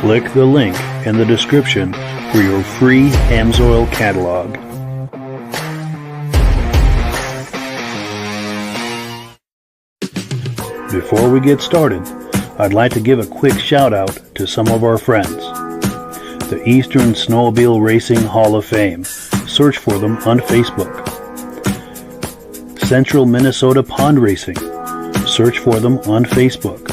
Click the link in the description for your free Amsoil catalog. Before we get started, I'd like to give a quick shout out to some of our friends. The Eastern Snowmobile Racing Hall of Fame. Search for them on Facebook. Central Minnesota Pond Racing. Search for them on Facebook.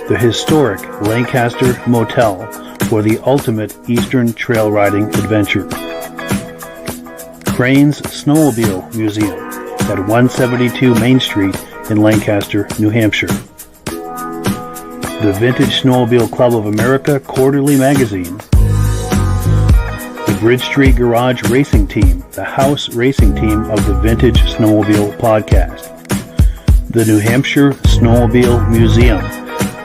The historic Lancaster Motel for the ultimate Eastern trail riding adventure. Crane's Snowmobile Museum at 172 Main Street in Lancaster, New Hampshire. The Vintage Snowmobile Club of America Quarterly Magazine. The Bridge Street Garage Racing Team, the house racing team of the Vintage Snowmobile Podcast. The New Hampshire Snowmobile Museum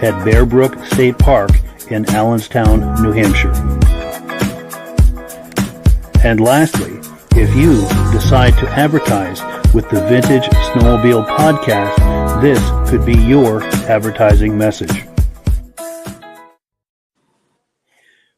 at Bear Brook State Park in Allenstown, New Hampshire. And lastly, if you decide to advertise with the Vintage Snowmobile Podcast, this could be your advertising message.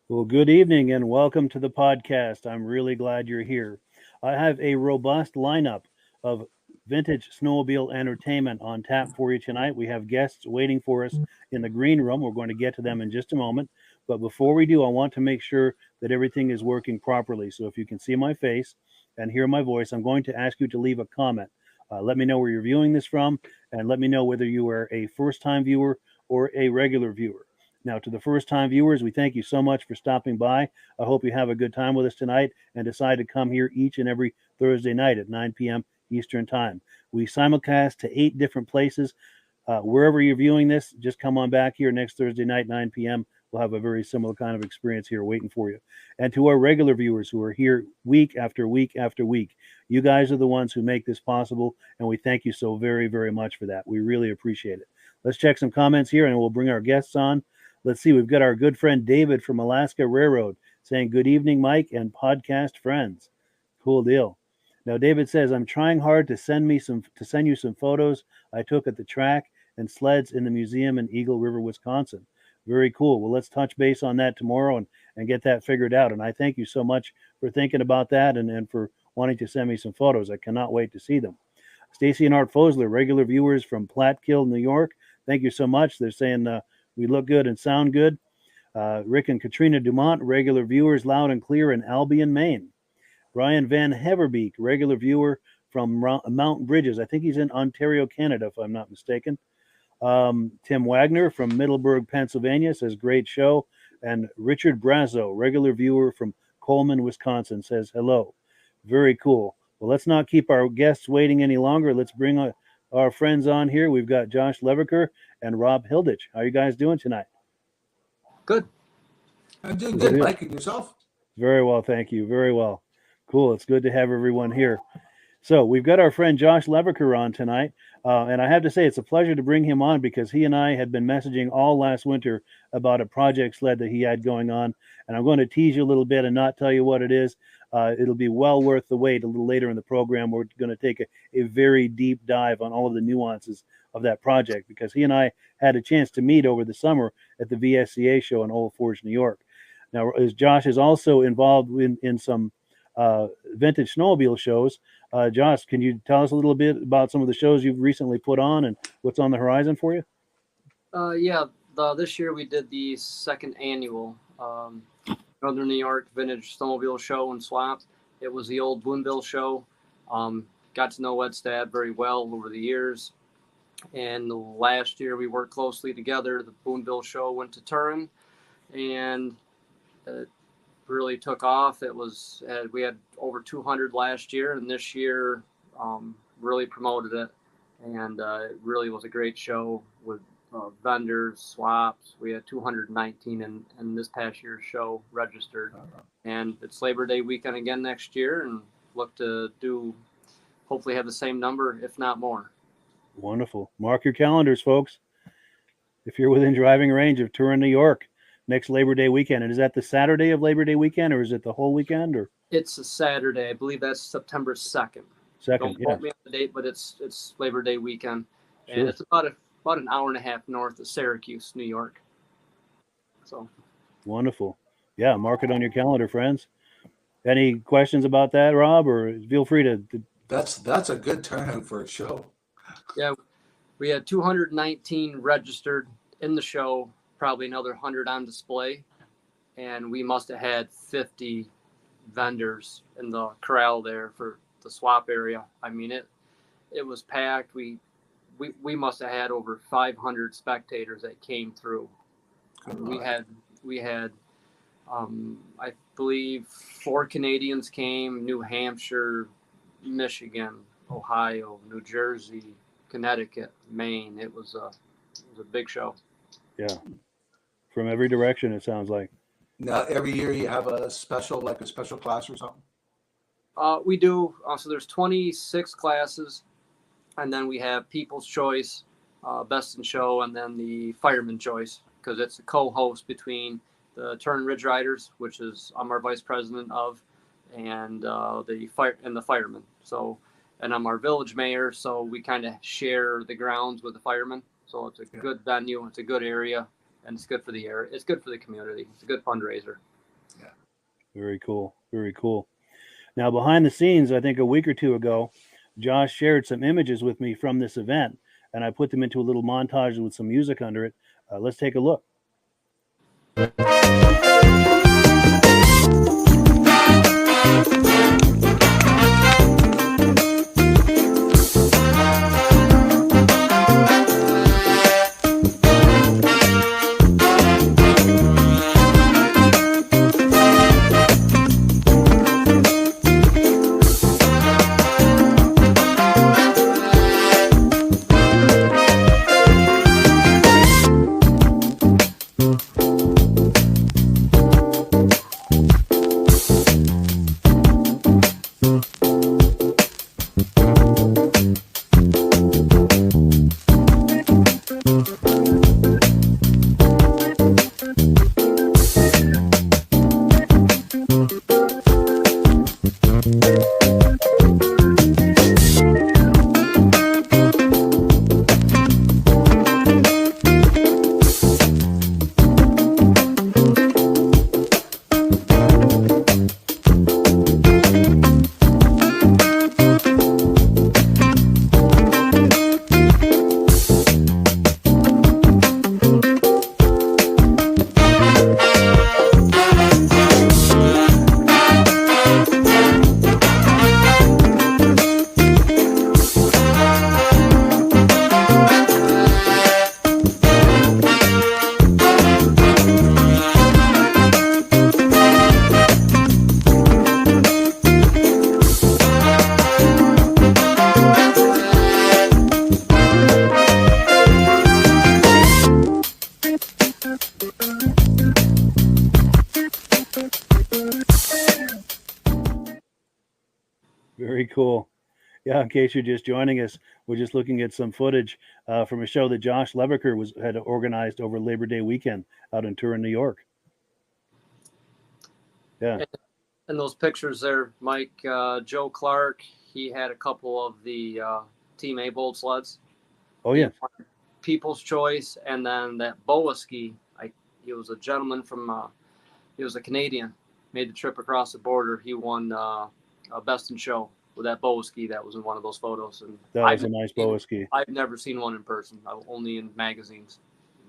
Well, good evening and welcome to the podcast. I'm really glad you're here. I have a robust lineup of Vintage Snowmobile entertainment on tap for you tonight. We have guests waiting for us in the green room. We're going to get to them in just a moment. But before we do, I want to make sure that everything is working properly. So if you can see my face and hear my voice, I'm going to ask you to leave a comment. Let me know where you're viewing this from, and let me know whether you are a first-time viewer or a regular viewer. Now, to the first-time viewers, we thank you so much for stopping by. I hope you have a good time with us tonight and decide to come here each and every Thursday night at 9 p.m. Eastern Time. We simulcast to 8 different places. Wherever you're viewing this, just come on back here next Thursday night, 9 p.m. We'll have a very similar kind of experience here waiting for you. And to our regular viewers who are here week after week after week, you guys are the ones who make this possible, and we thank you so very, very much for that. We really appreciate it. Let's check some comments here, and we'll bring our guests on. Let's see, we've got our good friend David from Alaska Railroad saying, good evening, Mike and podcast friends. Cool deal. Now, David says, I'm trying hard to send you some photos I took at the track and sleds in the museum in Eagle River, Wisconsin. Very cool. Well, let's touch base on that tomorrow and get that figured out. And I thank you so much for thinking about that and for wanting to send me some photos. I cannot wait to see them. Stacy and Art Fosler, regular viewers from Platkill, New York. Thank you so much. They're saying we look good and sound good. Rick and Katrina Dumont, regular viewers loud and clear in Albion, Maine. Brian Van Heverbeek, regular viewer from Mountain Bridges. I think he's in Ontario, Canada, if I'm not mistaken. Tim Wagner from Middleburg, Pennsylvania says, great show. And Richard Brazo, regular viewer from Coleman, Wisconsin, says, hello. Very cool. Well, let's not keep our guests waiting any longer. Let's bring our friends on here. We've got Josh Leviker and Rob Hilditch. How are you guys doing tonight? Good. I'm doing good, Mike. And yourself? Very well, thank you. Very well. Cool. It's good to have everyone here. So we've got our friend Josh Leviker on tonight. And I have to say, it's a pleasure to bring him on because he and I had been messaging all last winter about a project sled that he had going on. And I'm going to tease you a little bit and not tell you what it is. It'll be well worth the wait a little later in the program. We're going to take a very deep dive on all of the nuances of that project because he and I had a chance to meet over the summer at the VSCA show in Old Forge, New York. Now, as Josh is also involved in some vintage snowmobile shows. Josh, can you tell us a little bit about some of the shows you've recently put on and what's on the horizon for you? Yeah, this year we did the second annual Northern New York Vintage Snowmobile Show and Swaps. It was the old Boonville show. Got to know Wedstad very well over the years. And last year we worked closely together. The Boonville show went to Turin and it really took off. It was we had over 200 last year, and this year really promoted it, and it really was a great show with vendors, swaps. We had 219 in this past year's show registered, and it's Labor Day weekend again next year, and look to hopefully have the same number, if not more. Wonderful. Mark your calendars, folks. If you're within driving range of Turin, New York, next Labor Day weekend. And is that the Saturday of Labor Day weekend, or is it the whole weekend? Or it's a Saturday. I believe that's September 2nd. Don't quote me on the date, but it's Labor Day weekend, and sure. It's about an hour and a half north of Syracuse, New York. So wonderful. Yeah, mark it on your calendar, friends. Any questions about that, Rob? Or feel free to. That's a good turnout for a show. Yeah, we had 219 registered in the show. Probably another 100 on display, and we must have had 50 vendors in the corral there for the swap area. I mean, it was packed. We must have had over 500 spectators that came through. We had I believe 4 Canadians came: New Hampshire, Michigan, Ohio, New Jersey, Connecticut, Maine. It was a big show. Yeah. From every direction, it sounds like. Now, every year you have a special class or something? We do. So there's 26 classes, and then we have People's Choice, Best in Show, and then the Fireman Choice, because it's a co-host between the Turin Ridge Riders, which is I'm our vice president of, and the firemen. So, and I'm our village mayor, so we kind of share the grounds with the firemen. So it's a good venue. It's a good area. And it's good for the area. It's good for the community. It's a good fundraiser. Yeah. Very cool. Very cool. Now, behind the scenes, I think a week or two ago, Josh shared some images with me from this event, and I put them into a little montage with some music under it. Let's take a look. Very cool. Yeah, in case you're just joining us, we're just looking at some footage from a show that Josh Leviker had organized over Labor Day weekend out in Turin, New York. Yeah. And those pictures there, Mike, Joe Clark, he had a couple of the Team A Bold sleds. Oh, yeah. People's Choice, and then that boa ski. He was a gentleman from, he was a Canadian, made the trip across the border. He won Best in Show with that boa ski that was in one of those photos. And That was a nice boa ski. I've never seen one in person, only in magazines.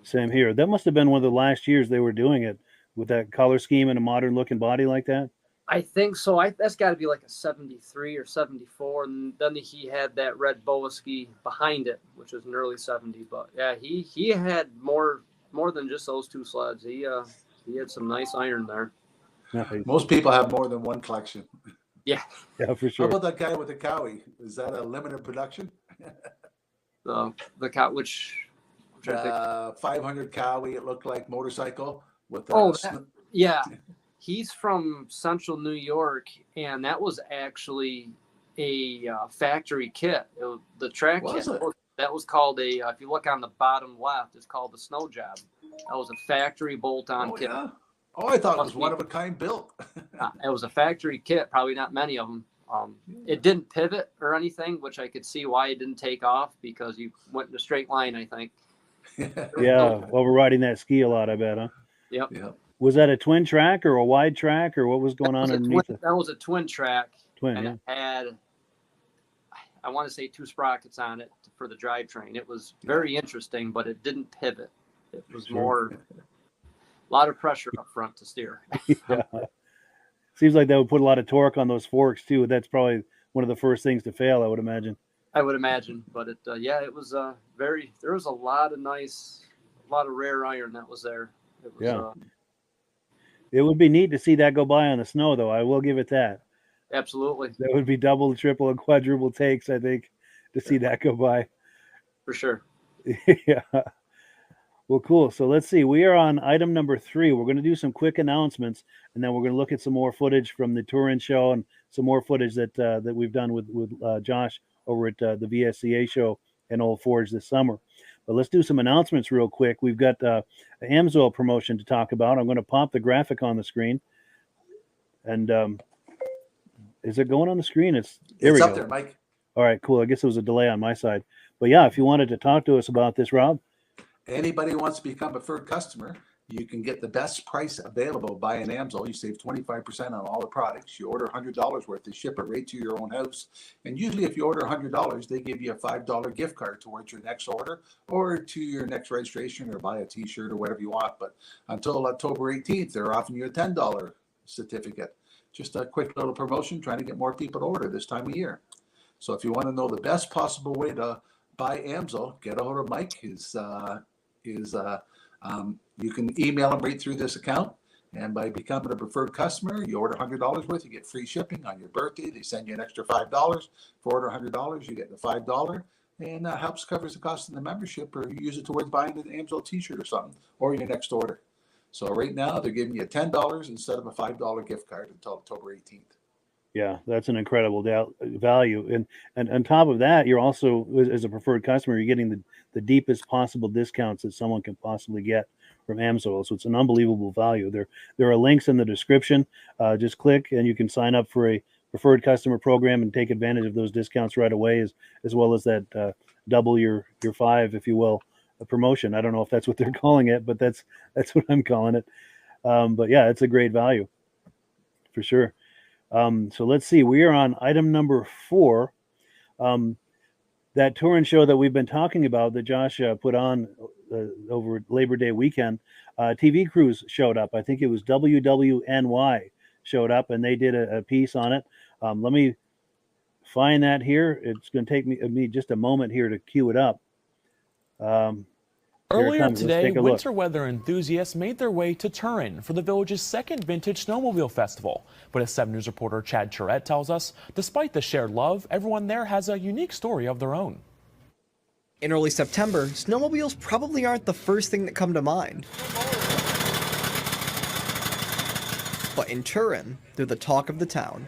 Same here. That must have been one of the last years they were doing it with that color scheme and a modern looking body like that. I think so. That's got to be like a 73 or 74. And then he had that red boa ski behind it, which was an early 70. But yeah, he had more than just those two sleds. He had some nice iron there. Nice. Most people have more than one collection. Yeah. Yeah, for sure. How about that guy with the Cowie? Is that a limited production? The cow, which 500 Cowie, it looked like, motorcycle with yeah. He's from Central New York, and that was actually a factory kit. The track kit, that was called if you look on the bottom left, it's called the Snow Job. That was a factory bolt-on kit. Yeah. Oh, I thought it was one of a kind built. It was a factory kit, probably not many of them. It didn't pivot or anything, which I could see why it didn't take off, because you went in a straight line, I think. Yeah, overriding that ski a lot, I bet, huh? Yep. Was that a twin track or a wide track, or what was going on underneath it? That was a twin track. Twin, and it had, I want to say, 2 sprockets on it for the drivetrain. It was very interesting, but it didn't pivot. It was more, a lot of pressure up front to steer. Yeah. Seems like that would put a lot of torque on those forks too. That's probably one of the first things to fail, I would imagine. I would imagine, but it was there was a lot of rare iron that was there. It was, it would be neat to see that go by on the snow, though. I will give it that. Absolutely. That would be double, triple, and quadruple takes, I think, to see that go by. For sure. Yeah. Well, cool. So let's see. We are on item number 3. We're going to do some quick announcements, and then we're going to look at some more footage from the Turin show and some more footage that we've done with Josh over at the VSCA show in Old Forge this summer. But let's do some announcements real quick. We've got an AMSOIL promotion to talk about. I'm going to pop the graphic on the screen. And is it going on the screen? It's up there, Mike. All right, cool. I guess there was a delay on my side. But yeah, if you wanted to talk to us about this, Rob. Anybody who wants to become a preferred customer, you can get the best price available by an AMSOIL. You save 25% on all the products. You order $100 worth, they ship it right to your own house. And usually if you order $100, they give you a $5 gift card towards your next order or to your next registration, or buy a t-shirt or whatever you want. But until October 18th, they're offering you a $10 certificate. Just a quick little promotion, trying to get more people to order this time of year. So if you want to know the best possible way to buy AMSOIL, get a hold of Mike. You can email him right through this account, and by becoming a preferred customer, you order $100 worth, you get free shipping on your birthday. They send you an extra $5 for order $100. You get the $5, and helps covers the cost of the membership, or you use it towards buying an AMSOIL t-shirt or something, or your next order. So right now they're giving you $10 instead of a $5 gift card until October 18th. Yeah, that's an incredible value. And on top of that, you're also, as a preferred customer, you're getting the deepest possible discounts that someone can possibly get from AMSOIL. So it's an unbelievable value. There are links in the description. Just click and you can sign up for a preferred customer program and take advantage of those discounts right away, as well as that double your 5, if you will, a promotion. I don't know if that's what they're calling it, but that's what I'm calling it. But yeah, it's a great value for sure. So let's see. We are on item number 4. That Turin show that we've been talking about that Josh put on over Labor Day weekend, TV crews showed up. I think it was WWNY showed up, and they did a piece on it. Let me find that here. It's going to take me just a moment here to cue it up. Earlier today, winter weather enthusiasts made their way to Turin for the village's second Vintage Snowmobile Festival. But as 7 News reporter Chad Charette tells us, despite the shared love, everyone there has a unique story of their own. In early September, snowmobiles probably aren't the first thing that come to mind. But in Turin, they're the talk of the town.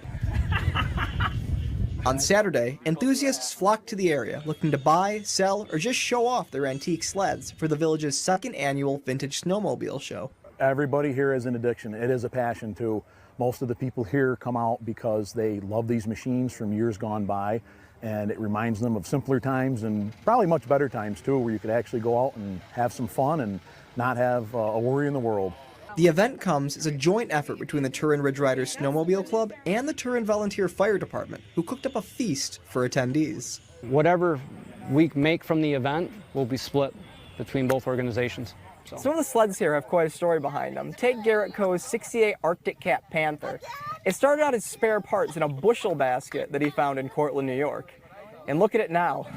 On Saturday, enthusiasts flocked to the area looking to buy, sell, or just show off their antique sleds for the village's second annual Vintage Snowmobile Show. Everybody here is an addiction. It is a passion too. Most of the people here come out because they love these machines from years gone by, and it reminds them of simpler times and probably much better times too, where you could actually go out and have some fun and not have a worry in the world. The event comes as a joint effort between the Turin Ridge Riders Snowmobile Club and the Turin Volunteer Fire Department, who cooked up a feast for attendees. Whatever we make from the event will be split between both organizations. So. Some of the sleds here have quite a story behind them. Take Garrett Coe's 68 Arctic Cat Panther. It started out as spare parts in a bushel basket that he found in Cortland, New York. And look at it now.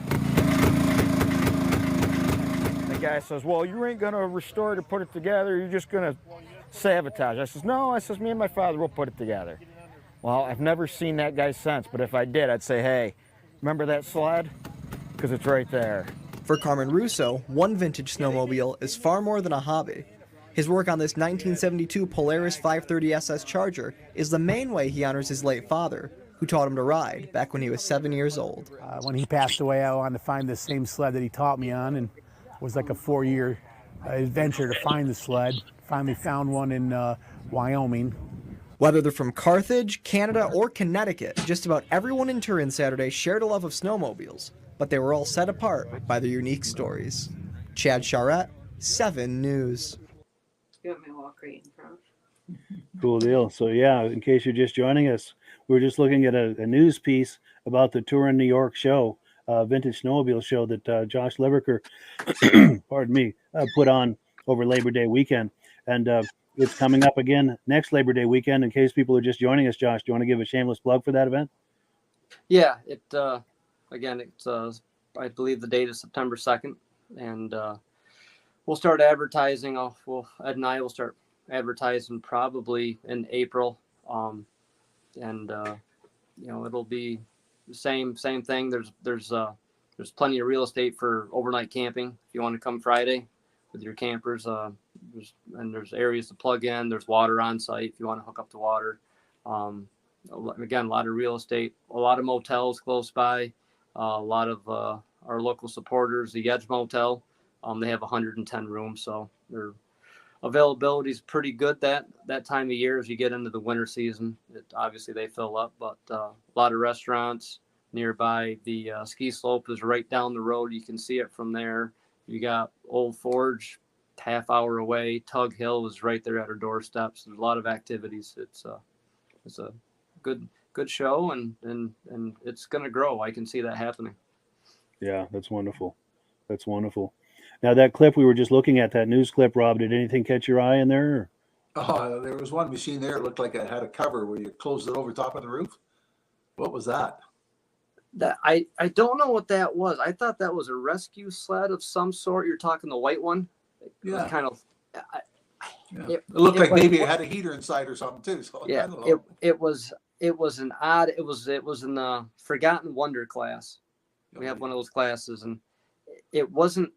The guy says, well, you ain't gonna restore it or put it together, you're just gonna sabotage. I says, no, me and my father will put it together. Well, I've never seen that guy since, but if I did, I'd say, hey, remember that sled? Because it's right there. For Carmen Russo, one vintage snowmobile is far more than a hobby. His work on this 1972 Polaris 530 SS Charger is the main way he honors his late father, who taught him to ride back when he was 7 years old. When he passed away, I wanted to find the same sled that he taught me on, and it was like a 4-year adventure to find the sled. Finally found one in Wyoming. Whether they're from Carthage, Canada, or Connecticut, just about everyone in Turin Saturday shared a love of snowmobiles, but they were all set apart by their unique stories. Chad Charette, 7 News. You want me to walk right in front? Cool deal. So yeah, in case you're just joining us, we're just looking at a news piece about the Turin, New York show, Vintage Snowmobile Show that Josh Leviker, pardon me, put on over Labor Day weekend. And it's coming up again next Labor Day weekend. In case people are just joining us, Josh, do you want to give a shameless plug for that event? Yeah, again, it's I believe the date is September 2nd, and we'll start advertising. Ed and I will start advertising probably in April, and it'll be the same thing. There's plenty of real estate for overnight camping if you want to come Friday with your campers. There's areas to plug in. There's water on site if you want to hook up to water. Again, a lot of real estate, a lot of motels close by. A lot of our local supporters, the Edge Motel, they have 110 rooms, so their availability is pretty good that time of year. As you get into the winter season, obviously they fill up, but a lot of restaurants nearby. The ski slope is right down the road. You can see it from there. You got Old Forge, half hour away. Tug Hill is right there at our doorsteps. There's a lot of activities. It's a good show, and it's going to grow. I can see that happening. Yeah, that's wonderful. That's wonderful. Now that clip we were just looking at, that news clip, Rob, did anything catch your eye in there? Oh, there was one machine there. It looked like it had a cover where you closed it over top of the roof. What was that? That I don't know what that was. I thought that was a rescue sled of some sort. You're talking the white one. Yeah. Kind of. It looked like maybe it had a heater inside or something too. So yeah, I don't know. It was in the Forgotten Wonder class. We have one of those classes, and it wasn't.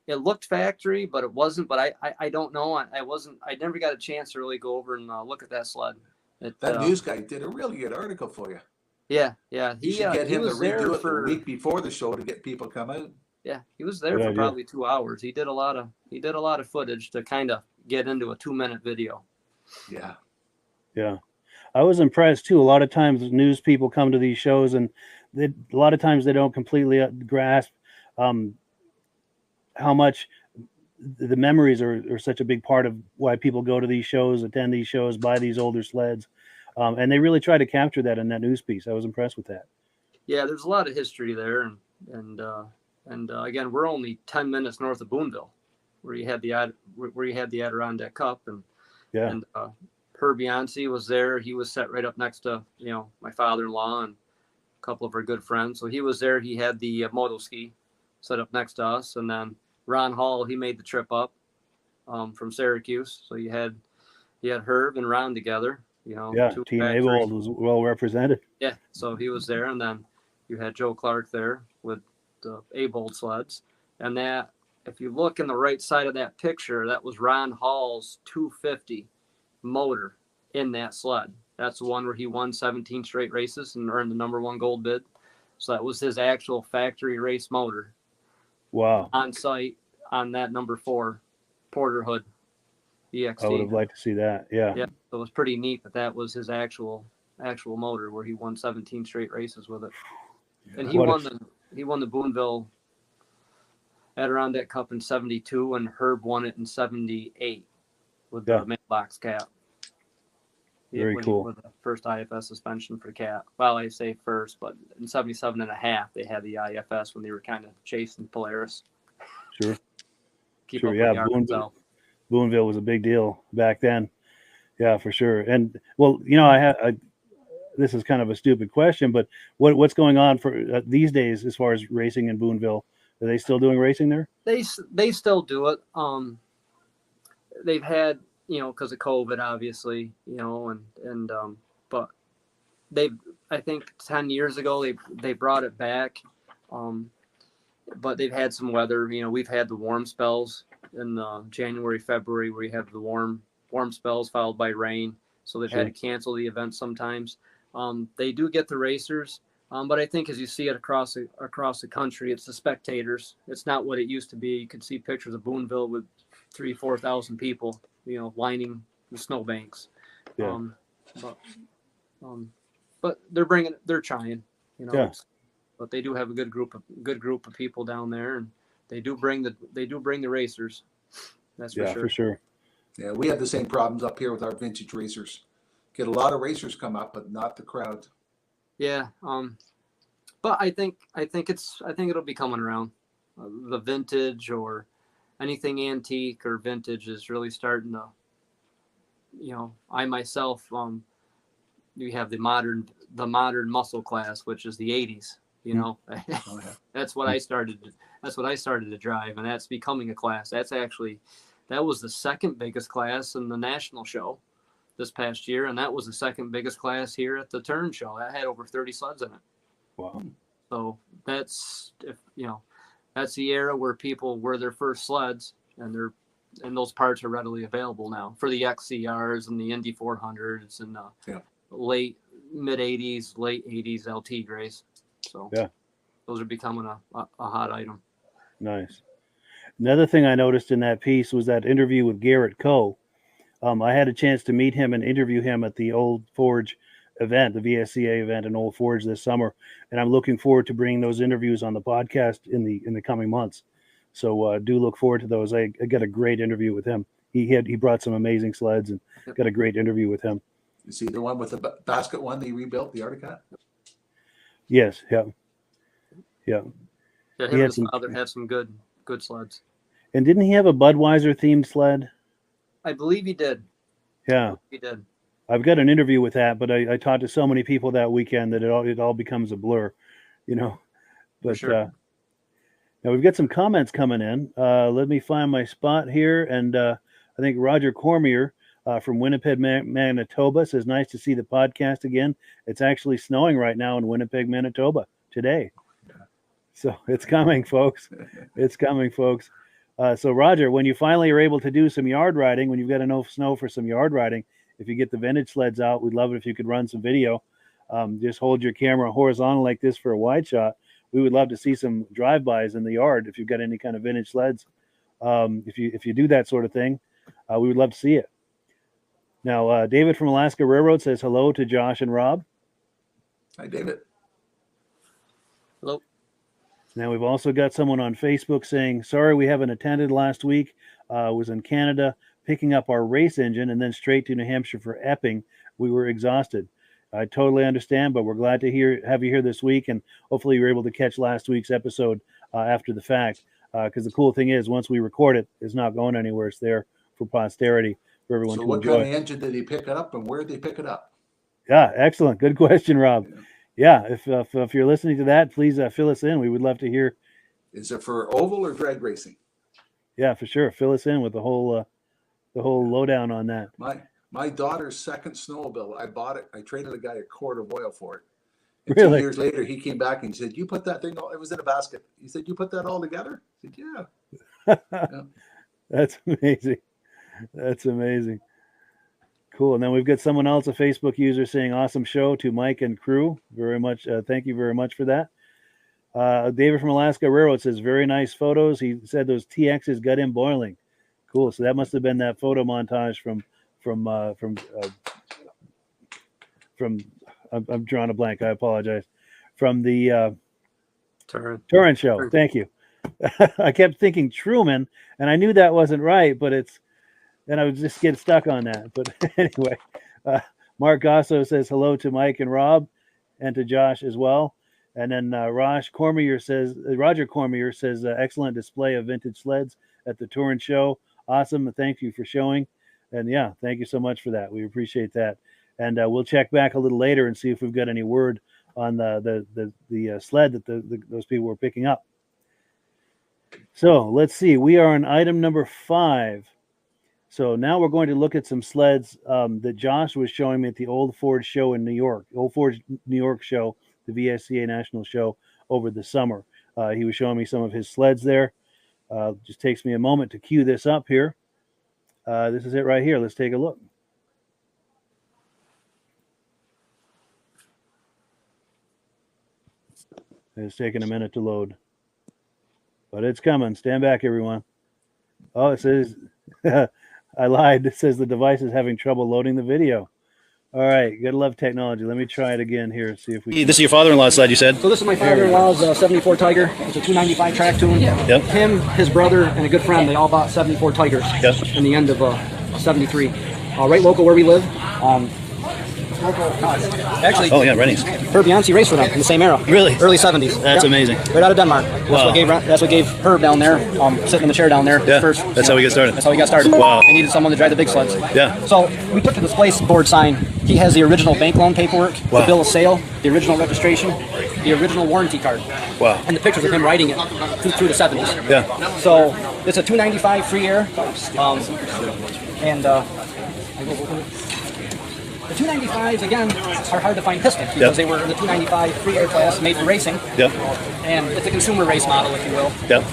It looked factory, but it wasn't. But I don't know. I never got a chance to really go over and look at that sled. That news guy did a really good article for you. Yeah. You should get him to redo it the week before the show to get people come out. Yeah, he was there for probably 2 hours. He did a lot of footage to kind of get into a 2-minute video. Yeah. Yeah. I was impressed too. A lot of times news people come to these shows and a lot of times they don't completely grasp how much the memories are such a big part of why people go to these shows, attend these shows, buy these older sleds. And they really try to capture that in that news piece. I was impressed with that. Yeah, there's a lot of history there. And again, we're only 10 minutes north of Boonville, where you had the Adirondack Cup, and Herb Yancey was there. He was set right up next to my father-in-law and a couple of our good friends. So he was there. He had the moto ski set up next to us, and then Ron Hall, he made the trip up from Syracuse. So you had Herb and Ron together. Team Abold was well represented. Yeah, so he was there, and then you had Joe Clark there with the Abold sleds, and that, if you look in the right side of that picture, that was Ron Hall's 250 motor in that sled. That's the one where he won 17 straight races and earned the #1 gold bid. So that was his actual factory race motor. Wow. On site on that #4 Porter Hood EXT. I would have liked to see that. Yeah. Yeah. So it was pretty neat that was his actual motor where he won 17 straight races with it. And he won the Boonville Adirondack Cup in 72, and Herb won it in 78 with the mailbox cap. Very cool. With the first IFS suspension for cat. Well, I say first, but in 77.5 they had the IFS when they were kind of chasing Polaris. Sure. Sure. Yeah. Boonville was a big deal back then. Yeah, for sure. And well, you know, this is kind of a stupid question, but what's going on for these days as far as racing in Boonville? Are they still doing racing there? They still do it. They've had, you know, because of COVID, obviously, you know, but I think 10 years ago they brought it back, but they've had some weather. You know, we've had the warm spells in January, February, where you have the warm spells followed by rain, so they've had to cancel the event sometimes. They do get the racers, but I think as you see it across the country, it's the spectators. It's not what it used to be. You could see pictures of Boonville with 3,000-4,000 people, you know, lining the snowbanks. Yeah. But they're trying, you know. Yeah. But they do have a good group of people down there, and they do bring the racers. That's for sure. For sure. Yeah, we have the same problems up here with our vintage racers. Get a lot of racers come up, but not the crowd. Yeah. But I think it'll be coming around. The vintage or anything antique or vintage is really starting to, you know, I myself, we have the modern muscle class, which is the 80s, you know. That's what I started to drive, and that's becoming a class. That was the second biggest class in the national show this past year, and that was the second biggest class here at the Turin show. That had over 30 sleds in it. Wow. So that's the era where people were their first sleds, and those parts are readily available now for the XCRs and the Indy 400s and mid 80s, late 80s LT grays. So those are becoming a hot item. Nice. Another thing I noticed in that piece was that interview with Garrett Coe. I had a chance to meet him and interview him at the Old Forge event, the VSCA event in Old Forge this summer, and I'm looking forward to bringing those interviews on the podcast in the coming months. So do look forward to those. I got a great interview with him. He brought some amazing sleds and got a great interview with him. You see the one with the basket one that he rebuilt, the Arctic Cat? Yes. Yeah. Yeah. Him and his father have some good sleds. And didn't he have a Budweiser themed sled? I believe he did. Yeah. He did. I've got an interview with that, but I talked to so many people that weekend that it all becomes a blur, you know. But now we've got some comments coming in. Let me find my spot here, and I think Roger Cormier from Winnipeg, Manitoba says, "Nice to see the podcast again. It's actually snowing right now in Winnipeg, Manitoba today, so it's coming, folks. It's coming, folks." So Roger, when you finally are able to do some yard riding, when you've got enough snow for some yard riding, if you get the vintage sleds out, we'd love it if you could run some video. Just hold your camera horizontal like this for a wide shot. We would love to see some drive-bys in the yard if you've got any kind of vintage sleds. If you do that sort of thing, we would love to see it. Now, David from Alaska Railroad says hello to Josh and Rob. Hi, David. Hello. Now, we've also got someone on Facebook saying, sorry we haven't attended last week. Was in Canada picking up our race engine and then straight to New Hampshire for Epping. We were exhausted. I totally understand, but we're glad to have you here this week, and hopefully you were able to catch last week's episode after the fact, because the cool thing is once we record it, it's not going anywhere. It's there for posterity for everyone to enjoy. So what kind of engine did he pick it up, and where did they pick it up? Yeah, excellent. Good question, Rob. Yeah, if you're listening to that, please fill us in. We would love to hear. Is it for oval or drag racing? Yeah, for sure. Fill us in with the whole lowdown on that. My daughter's second snowmobile, I bought it. I traded a guy a quart of oil for it. And Really? 2 years later, he came back and said, "You put that thing all, it was in a basket." He said, "You put that all together?" I said, "Yeah." That's amazing. That's amazing. Cool. And then we've got someone else, a Facebook user, saying awesome show to Mike and crew. Very much. Thank you very much for that. David from Alaska Railroad says, very nice photos. He said those TXs got him boiling. Cool. So that must have been that photo montage from I'm drawing a blank. I apologize. From the Turin show. Thank you. I kept thinking Truman, and I knew that wasn't right, but and I would just get stuck on that. But anyway, Mark Gasso says hello to Mike and Rob, and to Josh as well. And then Roger Cormier says excellent display of vintage sleds at the Turin show. Awesome. Thank you for showing. And yeah, thank you so much for that. We appreciate that. And we'll check back a little later and see if we've got any word on the sled that those people were picking up. So let's see. We are on item number 5. So now we're going to look at some sleds that Josh was showing me at the Old Ford show in New York. Old Ford New York show, the VSCA National Show over the summer. He was showing me some of his sleds there. Just takes me a moment to cue this up here. This is it right here. Let's take a look. It's taking a minute to load, but it's coming. Stand back, everyone. Oh, it says, I lied. It says the device is having trouble loading the video. All right. Gotta love technology. Let me try it again here and see if we. This is your father-in-law's sled, you said? So this is my father-in-law's 74 Tiger. It's a 295 track tune. Yep. Him, his brother, and a good friend, they all bought 74 Tigers in the end of 73. Right local where we live. Actually, oh yeah, Rennie's. Herb Yancey raced for them in the same era. Really? Early 70s. That's amazing. Right out of Denmark. Wow. That's what gave Herb down there, sitting in the chair down there. Yeah. First, that's how we got started. That's how we got started. Wow. They needed someone to drive the big sleds. Yeah. So we took the display board sign. He has the original bank loan paperwork, the bill of sale, the original registration, the original warranty card. Wow. And the pictures of him riding it through the 70s. Yeah. So it's a 295 free air. The 295s, again, are hard to find pistons because they were in the 295 free air class made for racing. Yep. And it's a consumer race model, if you will. Yep.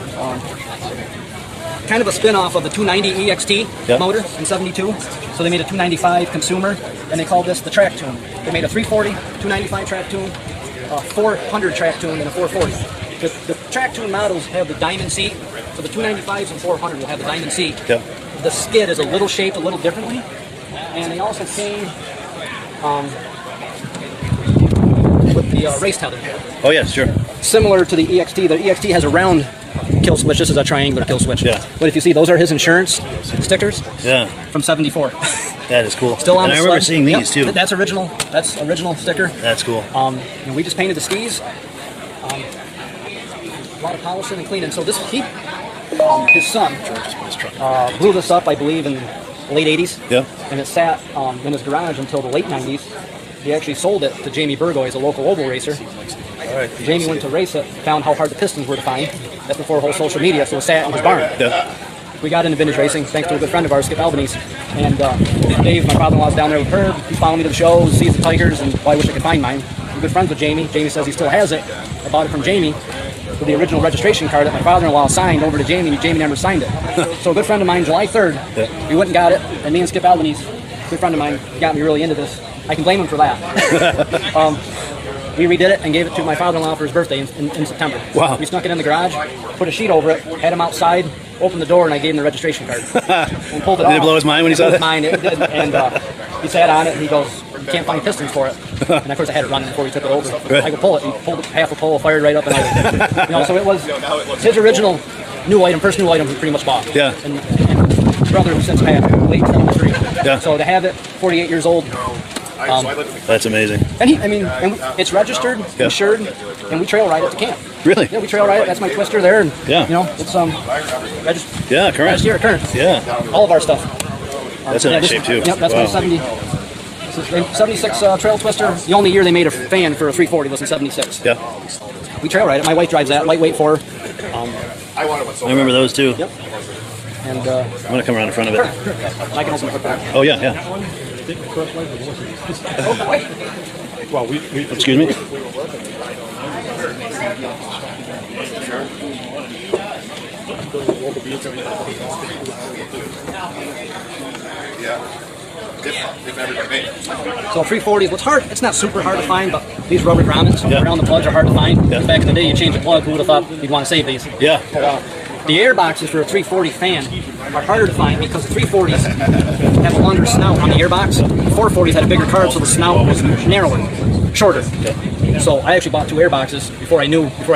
Kind of a spin-off of the 290 EXT motor in 72. So they made a 295 consumer, and they called this the track tune. They made a 340, 295 track tune, a 400 track tune, and a 440. The track tune models have the diamond seat, so the 295s and 400 will have the diamond seat. Yep. The skid is a little shaped a little differently, and they also came with the race tether. Oh yeah, sure. Similar to the EXT. The EXT has a round kill switch. This is a triangular kill switch. Yeah. But if you see, those are his insurance stickers. Yeah. From 74. That is cool. Still on and the I remember sled. seeing these too. That's original. That's original sticker. That's cool. And we just painted the skis. A lot of polishing and cleaning. So this his son blew this up, I believe, in the late 80s. Yeah. And it sat in his garage until the late 90s. He actually sold it to Jamie Burgoyes, a local oval racer. All right. Jamie went to race it, found how hard the pistons were to find. That's before whole social media, so it sat in his barn. Yeah. We got into vintage racing thanks to a good friend of ours, Skip Albanese. And Dave, my father-in-law's down there with Herb. He's following me to the shows, sees the Tigers, and I wish I could find mine. I'm good friends with Jamie. Jamie says he still has it. I bought it from Jamie with the original registration card that my father-in-law signed over to Jamie. Jamie never signed it. So a good friend of mine, July 3rd, we went and got it, and me and Skip Albanese, a good friend of mine, got me really into this. I can blame him for that. We redid it and gave it to my father-in-law for his birthday in September. Wow. We snuck it in the garage, put a sheet over it, had him outside, opened the door, and I gave him the registration card. And pulled it Did it blow his mind when he saw that? Mine, it did. And he sat on it, and he goes, "You can't find pistons for it." And of course, I had it running before we took it over. Right. I could pull it. He pulled it, half a pole, fired right up, and so it was his original new item, first new item he pretty much bought. Yeah. And brother who since passed, late 73. Yeah. So to have it, 48 years old. That's amazing. And it's registered, insured, and we trail ride it to camp. Really? Yeah, we trail ride it. That's my twister there, and it's registered. Yeah, current. Registered, current. Yeah. All of our stuff. That's in nice shape too. Yep, that's my 76 trail twister. The only year they made a fan for a 340 was in 76. Yeah. We trail ride it. My wife drives that, lightweight for her. I remember those too. Yep. And I'm gonna come around in front of it. I can also put back. Oh yeah, yeah. Well, excuse me. if ever been made? So 340s, what's hard, it's not super hard to find, but these rubber grommets around the plugs are hard to find. Back in the day, you change a plug, who would have thought you'd want to save these? Yeah. But, the air boxes for a 340 fan are harder to find because the 340s have a longer snout on the airbox. The 440s had a bigger carb, so the snout was narrower, shorter. So I actually bought 2 airboxes before I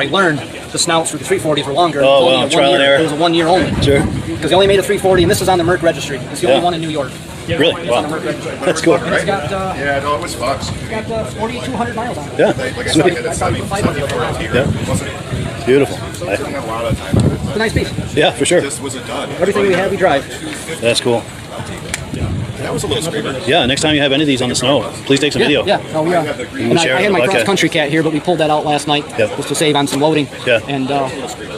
learned the snouts for the 340s were longer. Oh, wow, trial and error. It was a 1 year only. Sure. Because they only made a 340, and this is on the Merck registry. It's the only one in New York. Really? It's Wow. on the Merck registry. That's cool. It's got, Yeah, no, it was Fox. it's got 4,200 miles on it. Yeah. Like I said, I had a 70 here. Yeah. It wasn't. Beautiful. I spent a lot of time on it. It's a nice piece. Yeah, for sure. It just wasn't done. Everything we have, we drive. That's cool. That was a little screamer. Yeah, next time you have any of these on the snow, please take some video. Yeah. Oh, yeah. And share I it had on my the podcast. cross-country cat here, but we pulled that out last night just to save on some loading. Yeah. And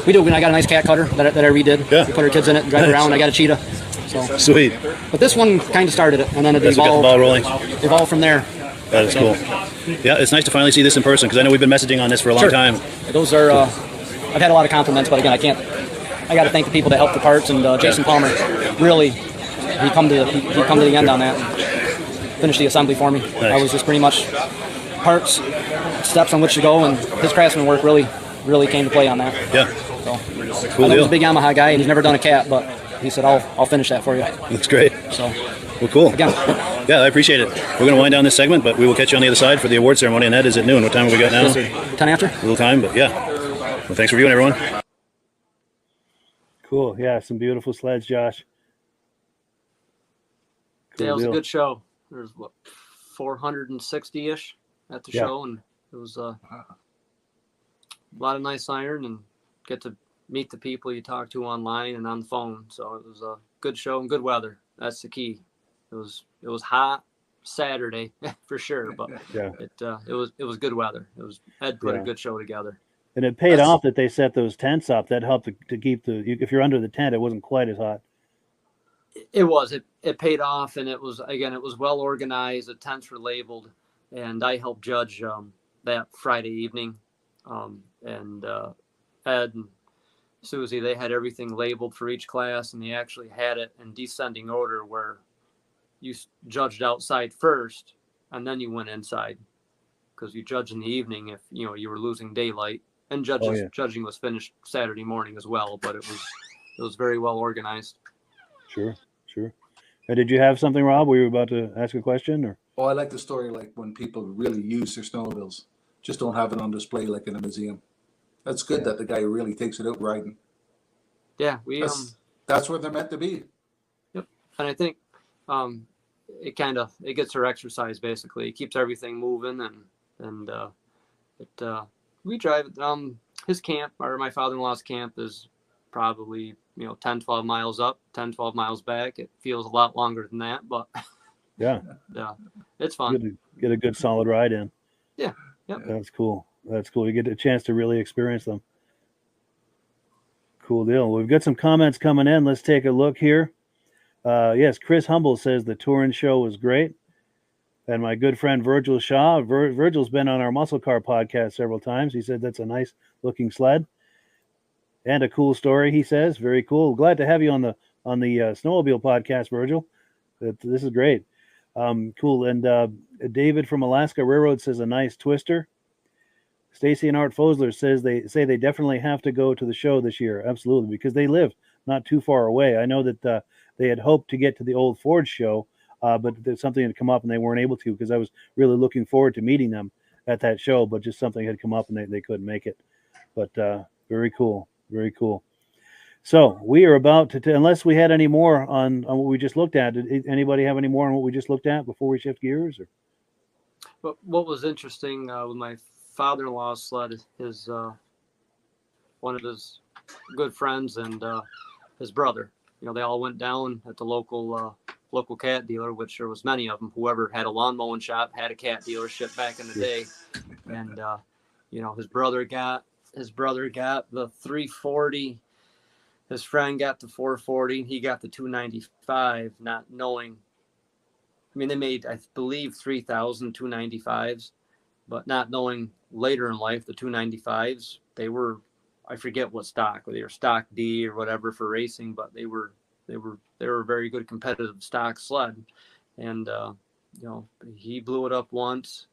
we do. I got a nice cat cutter that I redid. Yeah. We put our kids in it, drive Nice. around. I got a cheetah. So. Sweet. But this one kind of started it, and then it That's what got the ball rolling. evolved from there. That is cool. Yeah, it's nice to finally see this in person because I know we've been messaging on this for a long Sure. time. Those are. I've had a lot of compliments, but again, I got to thank the people that helped the parts, and Jason Palmer really he come to the end on that. And finished the assembly for me. Nice. I was just pretty much parts, steps on which to go, and his craftsman work really came to play on that. Yeah. So, Cool I know deal. he's a big Yamaha guy, and he's never done a cat, but he said, I'll finish that for you. That's great. So, well, cool. Again. Yeah, I appreciate it. We're going to wind down this segment, but we will catch you on the other side for the award ceremony, and that is at noon. What time have we got now? 10 after? A little time, but yeah. Well, thanks for viewing, everyone. Cool. Yeah, some beautiful sleds, Josh. Cool Yeah, it was deal. a good show. There's what 460-ish at the Yeah. show, and it was a lot of nice iron and get to meet the people you talk to online and on the phone. So it was a good show and good weather. That's the key. It was hot Saturday for sure, but Yeah. it was good weather. Ed put Yeah. a good show together. And it paid off that they set those tents up. That helped to keep if you're under the tent, it wasn't quite as hot. It paid off, and it was well organized. The tents were labeled, and I helped judge that Friday evening. And Ed and Susie, they had everything labeled for each class, and they actually had it in descending order where you judged outside first, and then you went inside, because you judged in the evening if you were losing daylight. And judging was finished Saturday morning as well, but it was very well organized. Sure. Did you have something, Rob? Were you about to ask a question, or? Oh, I like the story, like when people really use their snowmobiles, just don't have it on display like in a museum. That's good that the guy really takes it out riding. Yeah, that's where they're meant to be. Yep, and I think it gets her exercise basically. It keeps everything moving, and we drive. His camp, or my father-in-law's camp, is probably 10, 12 miles up, 10, 12 miles back. It feels a lot longer than that, but Yeah. It's fun. Good to get a good solid ride in. Yeah. Yep. That's cool. You get a chance to really experience them. Cool deal. We've got some comments coming in. Let's take a look here. Yes, Chris Humble says the Turin show was great. And my good friend Virgil Shaw, Virgil's been on our Muscle Car podcast several times. He said that's a nice looking sled and a cool story. He says, very cool. Glad to have you on the Snowmobile podcast, Virgil. This is great. Cool. And David from Alaska Railroad says a nice twister. Stacy and Art Fosler says they definitely have to go to the show this year. Absolutely, because they live not too far away. I know that they had hoped to get to the old Ford show, but there's something had come up and they weren't able to, because I was really looking forward to meeting them at that show, but just something had come up and they couldn't make it. But very cool. Very cool. So we are about to, unless we had any more on what we just looked at. Did anybody have any more on what we just looked at before we shift gears? Or? But what was interesting with my father-in-law's sled, his one of his good friends and his brother, they all went down at the local cat dealer, which there was many of them. Whoever had a lawn mowing shop had a cat dealership back in the day. And his brother got the 340. His friend got the 440. He got the 295, not knowing. I mean, they made, I believe, 3,000 295s, but not knowing later in life the 295s, they were, I forget what stock, whether they were stock D or whatever for racing, but they were a very good competitive stock sled. and he blew it up once,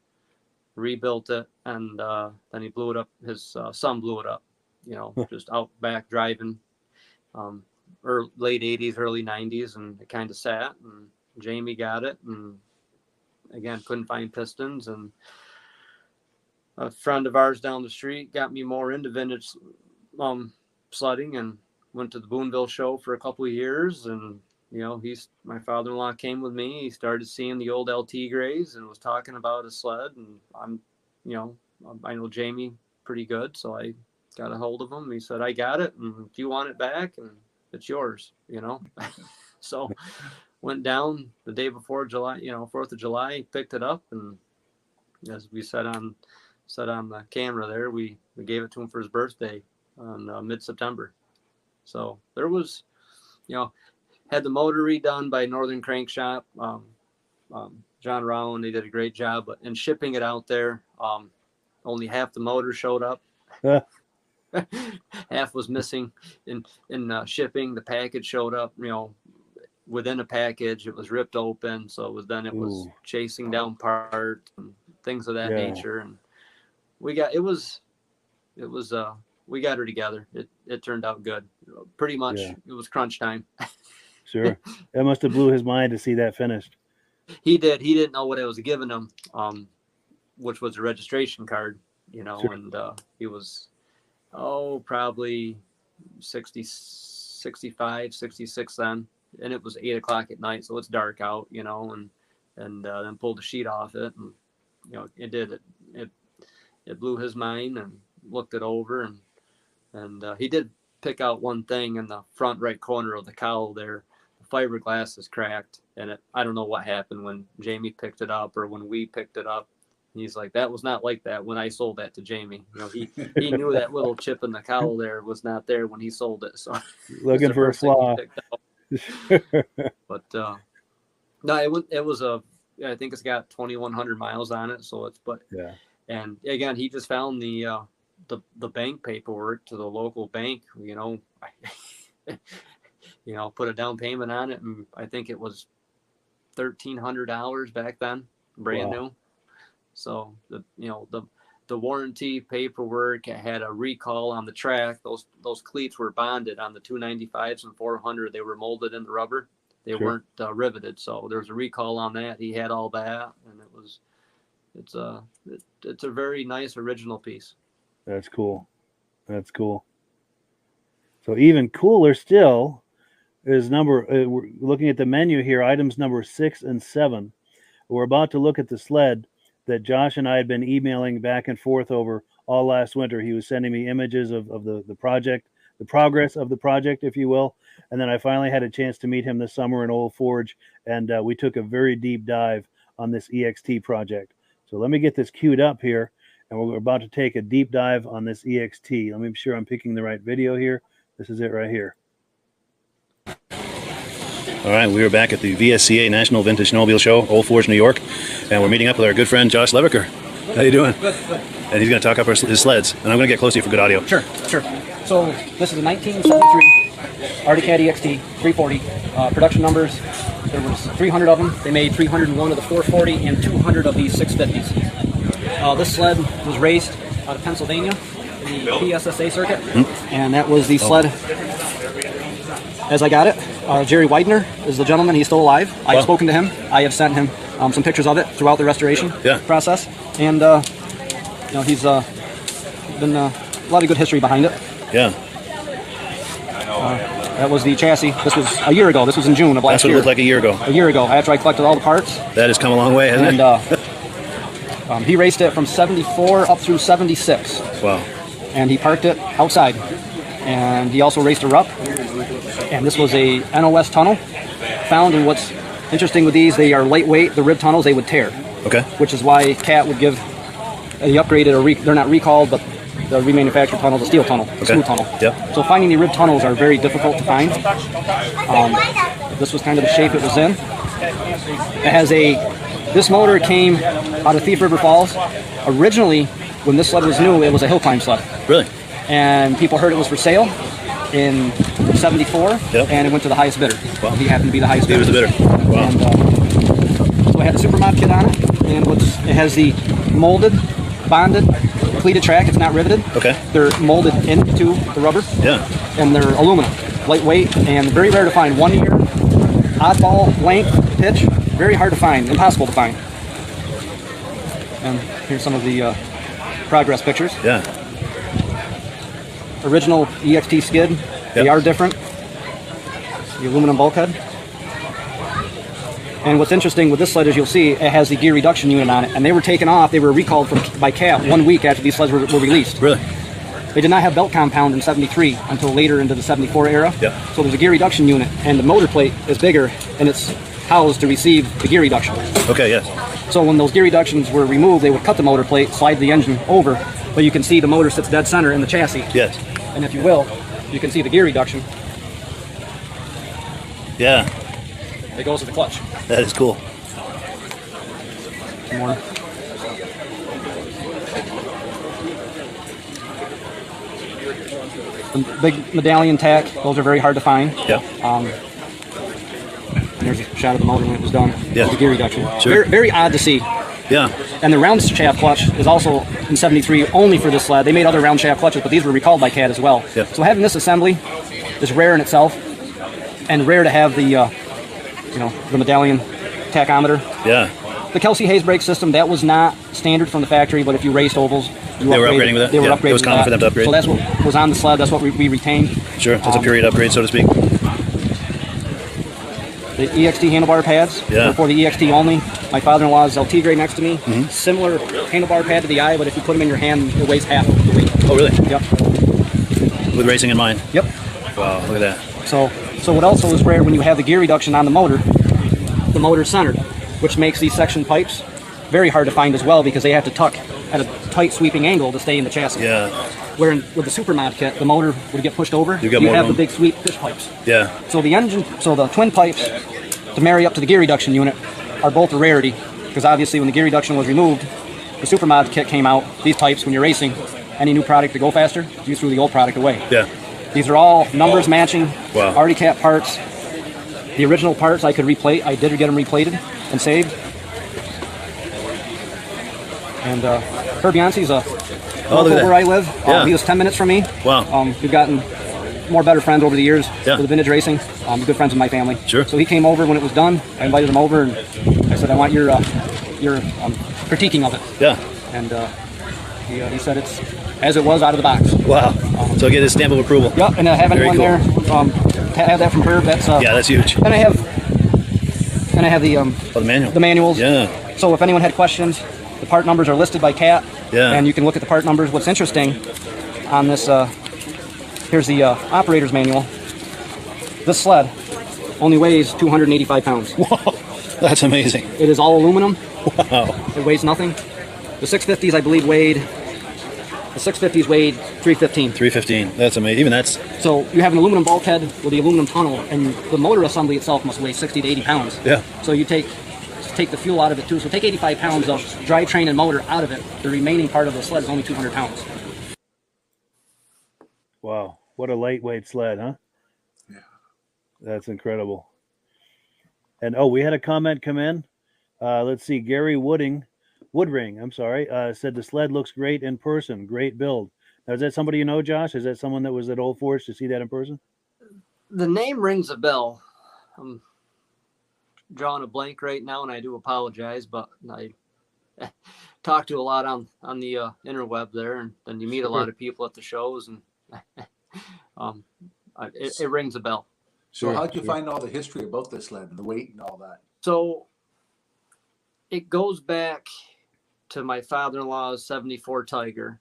rebuilt it, and then he blew it up. His son blew it up, just out back driving, late 80s, early 90s, and it kind of sat, and Jamie got it, and again, couldn't find pistons, and a friend of ours down the street got me more into vintage sledding, and went to the Boonville show for a couple of years, and my father-in-law came with me. He started seeing the old LT Grays and was talking about his sled, and I know Jamie pretty good, so I got a hold of him. He said, I got it, and if you want it back, and it's yours, So went down the day before July, 4th of July, picked it up, and as we said on the camera there, we gave it to him for his birthday on mid-September. So there was, had the motor redone by Northern Crank Shop, John Rowan. They did a great job, but in shipping it out there, only half the motor showed up. Half was missing in shipping. The package showed up, within a package. It was ripped open, so it was chasing down parts and things of that nature. And we got we got her together. It turned out good. Pretty much, It was crunch time. Sure. That must have blew his mind to see that finished. He did. He didn't know what I was giving him, which was a registration card, Sure. And he was, probably 65, 66 then. And it was 8 o'clock at night, so it's dark out, and then pulled the sheet off it. And, it blew his mind, and looked it over, and he did pick out one thing in the front right corner of the cowl there. The fiberglass is cracked, and I don't know what happened when Jamie picked it up or when we picked it up. He's like, that was not like that when I sold that to Jamie. He knew that little chip in the cowl there was not there when he sold it. So looking for a flaw. But no, it was I think it's got 2,100 miles on it. So and again, he just found the bank paperwork to the local bank, put a down payment on it, and I think it was $1,300 back then, brand new. So the warranty paperwork had a recall on the track. Those cleats were bonded on the 295s and 400. They were molded into rubber. They weren't riveted. So there was a recall on that. He had all that, and it's a very nice original piece. That's cool. So even cooler still is we're looking at the menu here, items number 6 and 7. We're about to look at the sled that Josh and I had been emailing back and forth over all last winter. He was sending me images of the project, the progress of the project, if you will. And then I finally had a chance to meet him this summer in Old Forge, and we took a very deep dive on this EXT project. So let me get this queued up here, and we're about to take a deep dive on this EXT. Let me be sure I'm picking the right video here. This is it right here. All right, we are back at the VSCA National Vintage Snowmobile Show, Old Forge, New York, and we're meeting up with our good friend Josh Leviker. How you doing? Good. And he's going to talk up his sleds, and I'm going to get close to you for good audio. Sure. So this is a 1973 Arctic Cat EXT 340. Production numbers, there was 300 of them. They made 301 of the 440 and 200 of these 650s. This sled was raced out of Pennsylvania, the PSSA circuit, and that was the sled as I got it. Jerry Widener is the gentleman. He's still alive. I have spoken to him. I have sent him some pictures of it throughout the restoration process, and he's been a lot of good history behind it. Yeah. That was the chassis. This was a year ago. This was in June of last year. That's what it looked like a year ago. A year ago, after I collected all the parts. That has come a long way, hasn't it? He raced it from 74 up through 76. Wow. And he parked it outside. And he also raced a rup. And this was a NOS tunnel found. And what's interesting with these, they are lightweight. The rib tunnels, they would tear. Okay. Which is why Cat would give the upgraded, they're not recalled, but the remanufactured tunnel, the steel tunnel, the smooth tunnel. Yep. So finding the rib tunnels are very difficult to find. This was kind of the shape it was in. It has this motor came out of Thief River Falls. Originally, when this sled was new, it was a hill climb sled. Really? And people heard it was for sale in 74, and it went to the highest bidder. Wow. He happened to be the highest bidder. He was the bidder. Wow. got the super mod kit on it, and it has the molded, bonded, pleated track. It's not riveted. Okay. They're molded into the rubber. Yeah. And they're aluminum, lightweight, and very rare to find. 1 year, oddball, length, pitch, very hard to find, impossible to find. And here's some of the progress pictures. Yeah. Original EXT skid. Yep. They are different. The aluminum bulkhead. And what's interesting with this sled is you'll see it has the gear reduction unit on it, and they were taken off. They were recalled by CAT 1 week after these sleds were released. Really? They did not have belt compound in '73 until later into the '74 era. Yep. So there's a gear reduction unit, and the motor plate is bigger, and it's housed to receive the gear reduction. Okay, yes. So when those gear reductions were removed, they would cut the motor plate, slide the engine over, but you can see the motor sits dead center in the chassis. Yes. And if you will, you can see the gear reduction. Yeah. It goes to the clutch. That is cool. More. The big medallion tack, those are very hard to find. Yeah. There's a shot of the motor when it was done. Yeah. The gear reduction. Sure. Very, very odd to see. Yeah. And the round shaft clutch is also in '73 only for this sled. They made other round shaft clutches, but these were recalled by CAT as well. Yeah. So having this assembly is rare in itself, and rare to have the, the medallion tachometer. Yeah. The Kelsey Hayes brake system, that was not standard from the factory, but if you raced ovals, They were upgrading with it? They were Yeah, upgrading it was common with for them that. to upgrade. So that's what was on the sled. That's what we retained. Sure. That's a period upgrade, so to speak. The EXT handlebar pads Yeah. are for the EXT only. My father-in-law's LT grade next to me. Mm-hmm. Similar handlebar pad to the eye, but if you put them in your hand, it weighs half of the weight. Oh, really? Yep. With racing in mind? Yep. Wow, look at that. So what also is rare when you have the gear reduction on the motor's centered, which makes these section pipes very hard to find as well because they have to tuck at a tight sweeping angle to stay in the chassis. Yeah. Where with the super mod kit, the motor would get pushed over. You got more have room. the big sweep fish pipes. Yeah. So the twin pipes to marry up to the gear reduction unit are both a rarity because obviously when the gear reduction was removed, the super mod kit came out. These pipes, when you're racing, any new product to go faster, you threw the old product away. Yeah. These are all numbers matching, Wow. already CAT parts. The original parts I could replate. I did get them replated and saved. And Herb Yancey's a local where I live. Yeah. He was 10 minutes from me. Wow. We've gotten more better friends over the years Yeah. with the vintage racing. Good friends with my family. Sure. So he came over when it was done. I invited him over and I said, I want your critiquing of it. Yeah. And he said it's as it was out of the box. Wow. So get his stamp of approval. Yep. And have Very anyone cool. there have that from Herb. That's Yeah, that's huge. And I have the the manual. The manuals. Yeah. So if anyone had questions, the part numbers are listed by CAT. Yeah. And you can look at the part numbers. What's interesting on this, here's the operator's manual. This sled only weighs 285 pounds. Whoa, that's amazing. It is all aluminum. Wow. It weighs nothing. The 650s, I believe, weighed 315. 315. That's amazing. Even that's. So you have an aluminum bulkhead with the aluminum tunnel, and the motor assembly itself must weigh 60 to 80 pounds. Yeah. So you take the fuel out of it too. So take 85 pounds of drivetrain and motor out of it. The remaining part of the sled is only 200 pounds. Wow. What a lightweight sled, huh? Yeah. That's incredible. And we had a comment come in. Let's see. Gary Woodring, said the sled looks great in person. Great build. Now, is that somebody you know, Josh? Is that someone that was at Old Forge to see that in person? The name rings a bell. I'm drawing a blank right now, and I do apologize, but I talk to a lot on the interweb there, and then you meet a lot of people at the shows, and it rings a bell. So how'd you find all the history about this sled and the weight and all that? So it goes back to my father-in-law's 74 Tiger.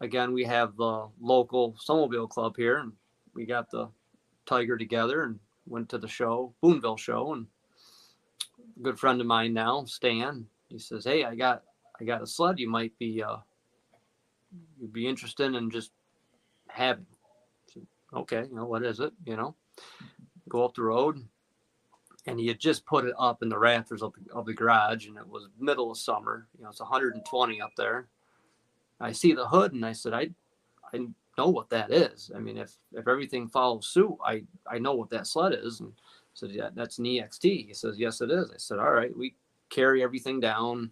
Again, we have the local snowmobile club here, and we got the Tiger together and went to the show, Boonville show, and a good friend of mine now, Stan, he says, "Hey, I got a sled you might be you'd be interested in just having." Said, okay, what is it? Go up the road, and he had just put it up in the rafters of the garage, and it was middle of summer. It's 120 up there. I see the hood, and I said, I know what that is. I mean, if everything follows suit, I know what that sled is. And said, yeah, that's an EXT. He says, yes, it is. I said, all right, we carry everything down,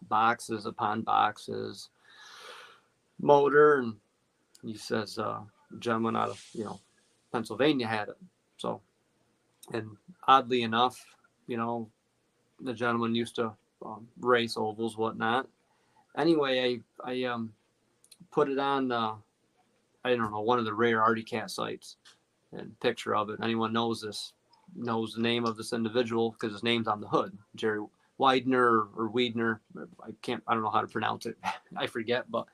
boxes upon boxes, motor. And he says, gentleman out of, Pennsylvania had it. So, and oddly enough, the gentleman used to race ovals, whatnot. Anyway, I put it on, I don't know, one of the rare Artie Cat sites, and picture of it. Anyone knows this, knows the name of this individual because his name's on the hood, Jerry Widener or Wiedner. I don't know how to pronounce it. I forget, but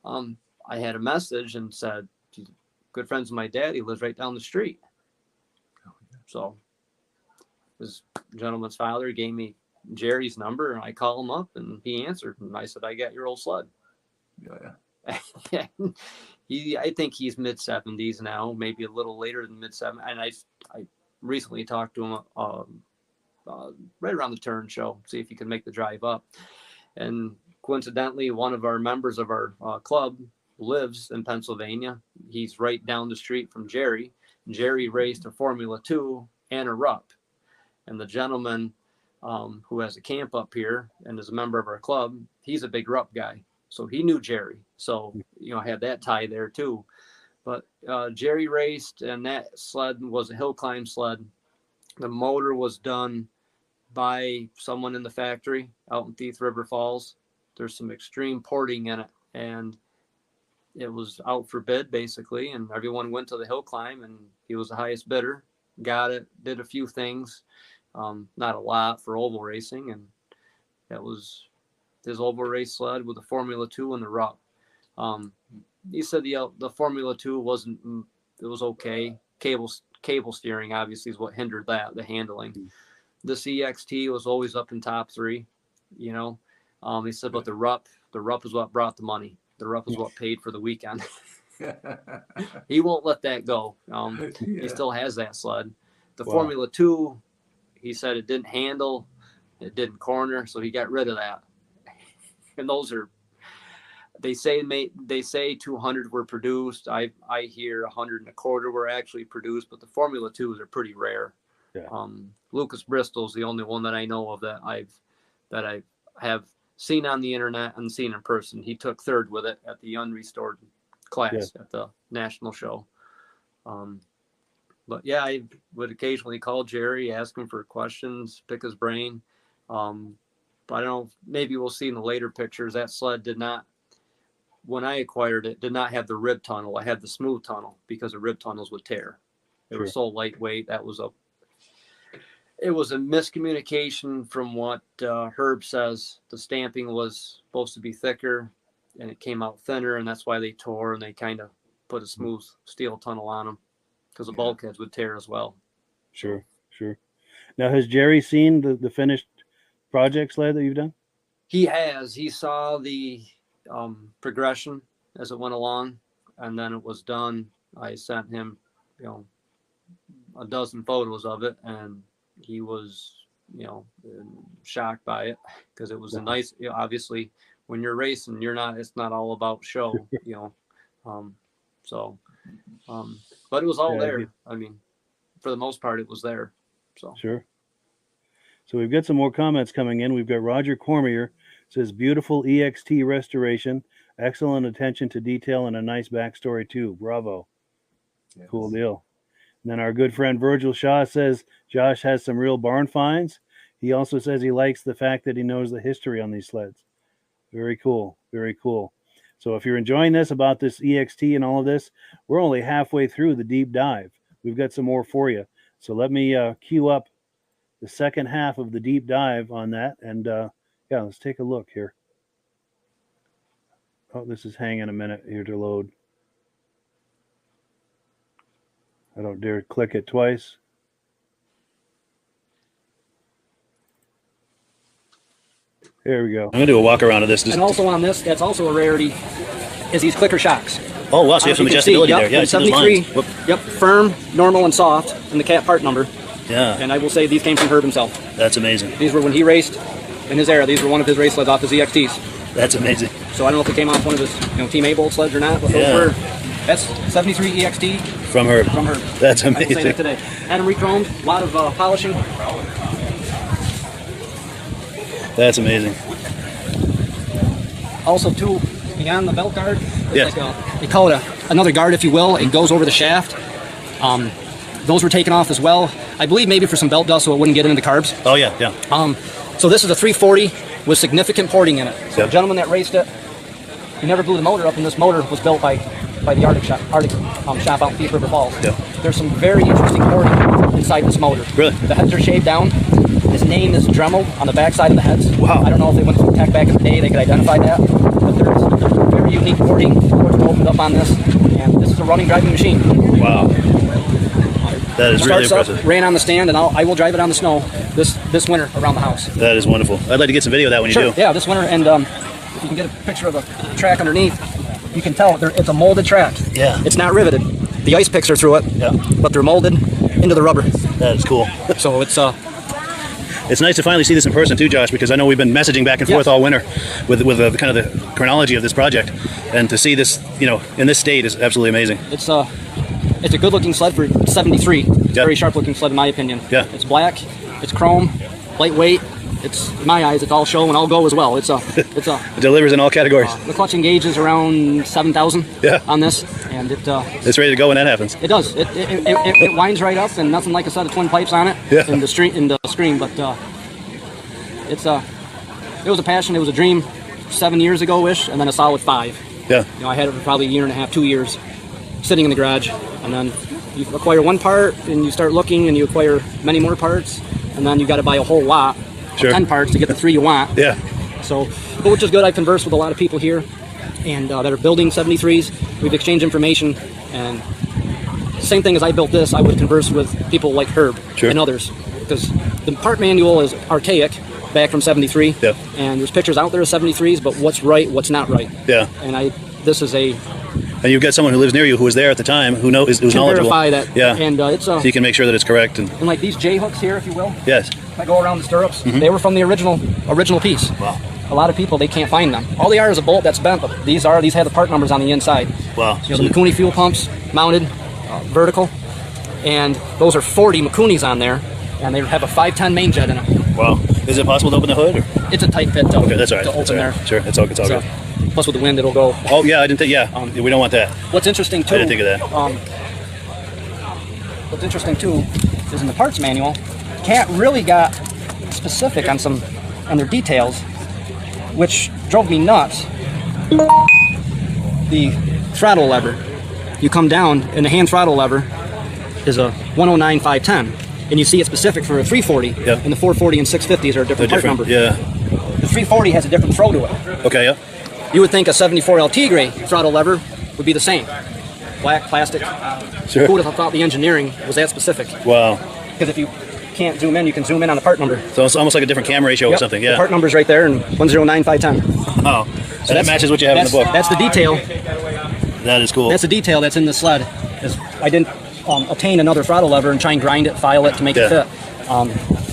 I had a message and said, good friends with my dad. He lives right down the street. So this gentleman's father gave me Jerry's number, and I call him up, and he answered, and I said, I got your old sled. Yeah. I think he's mid-70s now, maybe a little later than mid-70s. And I recently talked to him right around the Turin show, see if he could make the drive up. And coincidentally, one of our members of our club lives in Pennsylvania. He's right down the street from Jerry. Jerry raced a Formula 2 and a RUP. And the gentleman who has a camp up here and is a member of our club, he's a big RUP guy. So he knew Jerry. So, I had that tie there too. But Jerry raced, and that sled was a hill climb sled. The motor was done by someone in the factory out in Thief River Falls. There's some extreme porting in it, and it was out for bid basically. And everyone went to the hill climb, and he was the highest bidder, got it, did a few things, not a lot for oval racing. And that was his oval race sled with the Formula 2 and the RUP. He said the Formula 2 it was okay. Cable steering obviously is what hindered that, the handling. The CXT was always up in top 3, He said, but the RUP is what brought the money. The RUP is what paid for the weekend. He won't let that go. He still has that sled. The Formula 2, he said it didn't handle, it didn't corner, so he got rid of that. And those are, they say 200 were produced. I hear 125 were actually produced, but the Formula 2s are pretty rare. Yeah. Lucas Bristol's the only one that I know of that I have seen on the internet and seen in person. He took third with it at the unrestored class at the national show. But yeah, I would occasionally call Jerry, ask him for questions, pick his brain. But I don't know, maybe we'll see in the later pictures. That sled did not, when I acquired it, did not have the rib tunnel. I had the smooth tunnel because the rib tunnels would tear. It was so lightweight. It was a miscommunication from what Herb says. The stamping was supposed to be thicker, and it came out thinner, and that's why they tore, and they kind of put a smooth steel tunnel on them because the bulkheads would tear as well. Sure. Now, has Jerry seen the finished project sled that you've done? He has. He saw the progression as it went along, and then it was done. I sent him, a dozen photos of it, and he was, shocked by it because it was a nice, obviously when you're racing, it's not all about show, but it was all there. I mean, for the most part, it was there. So sure. So we've got some more comments coming in. We've got Roger Cormier says, beautiful EXT restoration, excellent attention to detail, and a nice backstory too. Bravo. Yes. Cool deal. And then our good friend Virgil Shaw says, Josh has some real barn finds. He also says he likes the fact that he knows the history on these sleds. Very cool. Very cool. So if you're enjoying this about this EXT and all of this, we're only halfway through the deep dive. We've got some more for you. So let me queue up the second half of the deep dive on that. And let's take a look here. Oh, this is hanging a minute here to load. I don't dare click it twice. There we go. I'm going to do a walk around of this. And also on this, that's also a rarity, is these clicker shocks. Oh, wow, so you have some adjustability there. Yeah, I see those lines. Yep, firm, normal, and soft, and the cat part number. Yeah. And I will say these came from Herb himself. That's amazing. These were when he raced in his era. These were one of his race sleds off his EXTs. That's amazing. So I don't know if it came off one of his Team A bolt sleds or not, but those were, that's 73 EXT, From her. From her. That's I can say amazing. that today. Had them re-chromed, a lot of polishing. That's amazing. Also, too, beyond the belt guard, Yes. they call it another guard, if you will. It goes over the shaft. Those were taken off as well. I believe maybe for some belt dust so it wouldn't get into the carbs. Oh, yeah, yeah. So this is a 340 with significant porting in it. So the gentleman that raced it, he never blew the motor up, and this motor was built by the Arctic shop out in Thief River Falls. Yeah. There's some very interesting porting inside this motor. Really? The heads are shaved down. His name is Dremel on the back side of the heads. Wow. I don't know if they went through tech back in the day, they could identify that. But there's very unique porting. Ports opened up on this, and this is a running driving machine. Wow. That is really Starts impressive. up, ran on the stand, and I will drive it on the snow this winter around the house. That is wonderful. I'd like to get some video of that when you Sure. do. Yeah, this winter, and if you can get a picture of the track underneath, you can tell it's a molded track. Yeah. It's not riveted. The ice picks are through it, yeah, but they're molded into the rubber. That is cool. So it's nice to finally see this in person too, Josh, because I know we've been messaging back and forth all winter with the kind of the chronology of this project, and to see this, in this state is absolutely amazing. It's a good-looking sled for 73. It's a very sharp-looking sled in my opinion. Yeah. It's black, it's chrome, lightweight. It's, in my eyes, it's all show and all go as well. It's it delivers in all categories. The clutching gauge is around 7,000 on this, and it's ready to go when that happens. It does. It winds right up, and nothing like a set of twin pipes on it in the screen. But it was a passion. It was a dream 7 years ago-ish, and then a solid 5. Yeah. I had it for probably a year and a half, 2 years, sitting in the garage, and then you acquire one part, and you start looking, and you acquire many more parts, and then you got to buy a whole lot. Sure. 10 parts to get the 3 you want. Yeah. So, but which is good. I've conversed with a lot of people here, and that are building 73s. We've exchanged information, and same thing as I built this, I would converse with people like Herb and others, because the part manual is archaic, back from 73. Yeah. And there's pictures out there of 73s, but what's right, what's not right. Yeah. And this is a. And you've got someone who lives near you who was there at the time, who's knowledgeable. Verify that. Yeah. And it's so you can make sure that it's correct. And like these J hooks here, if you will. Yes. If I go around the stirrups, they were from the original piece. Wow. A lot of people, they can't find them. All they are is a bolt that's bent, but these have the part numbers on the inside. Wow. The Mikuni fuel pumps mounted vertical, and those are 40 Mikunis on there, and they have a 510 main jet in them. Wow. Is it possible to open the hood? Or? It's a tight fit to, okay, that's all right. to open there. Sure, it's all good. Plus with the wind, it'll go. Oh yeah, I didn't think. Yeah, we don't want that. What's interesting too. I didn't think of that. What's interesting too is in the parts manual, Cat really got specific on their details, which drove me nuts. The throttle lever, you come down, and the hand throttle lever is a 109/510, and you see it specific for a 340. Yeah. And the 440 and 650s are a different part number. Yeah. The 340 has a different throw to it. Okay. Yeah. You would think a 74 LT grade throttle lever would be the same. Black, plastic. Sure. Who would have thought the engineering was that specific? Wow. Because if you can't zoom in, you can zoom in on the part number. So it's almost like a different camera ratio or something, yeah. The part number's right there, and 109/510. Oh, so that matches what you have in the book. That's the detail. That is cool. That's the detail that's in the sled. I didn't obtain another throttle lever and try and grind it, file it to make it fit.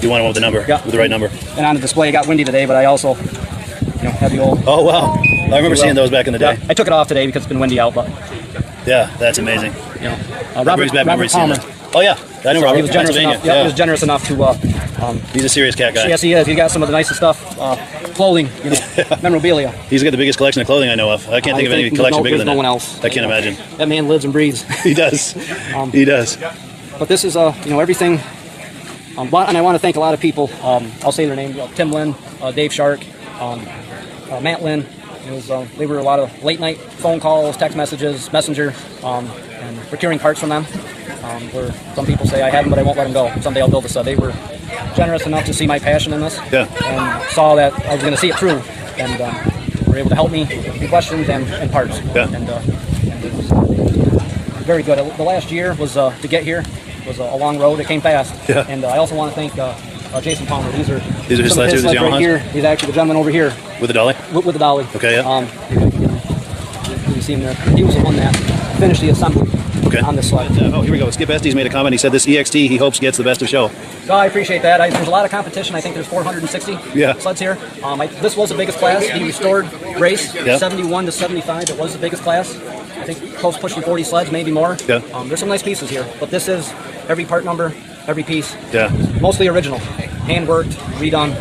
You want one with the number, with the right number. And on the display, it got windy today, but I also have the old... Oh, wow. I remember seeing those back in the day. I took it off today because it's been windy out, but... Yeah, that's amazing. Robert brings back memories seeing Palmer. that. Oh, yeah. I know Robert. He was generous enough. He was generous enough to... he's a serious cat guy. Yes, he is. He got some of the nicest stuff, clothing, memorabilia. He's got the biggest collection of clothing I know of. I can't think of any collection bigger than that. No one else. I can't imagine. That man lives and breathes. He does. He does. But this is, everything. And I want to thank a lot of people. I'll say their name: Tim Lynn, Dave Shark, Matt Lynn. They were a lot of late night phone calls, text messages, messenger, and procuring parts from them. Where some people say I have them, but I won't let them go. Someday I'll build a sled. They were generous enough to see my passion in this, and saw that I was going to see it through, and were able to help me with questions and parts. Yeah. And it was very good. The last year was to get here was a long road. It came fast. Yeah. And I also want to thank Jason Palmer. These are his sleds too, the right Yamahas? here. He's actually the gentleman over here. With the dolly? With the dolly. Okay, yeah. You can see him there. He was the one that finished the assembly on this sled. Oh, here we go. Skip Estes made a comment. He said this EXT he hopes gets the best of show. So I appreciate that. There's a lot of competition. I think there's 460 sleds here. This was the biggest class. The restored race, 71 to 75. It was the biggest class. I think close pushing 40 sleds, maybe more. Yeah. There's some nice pieces here, but this is every part number, every piece. Yeah. Mostly original, hand worked, redone.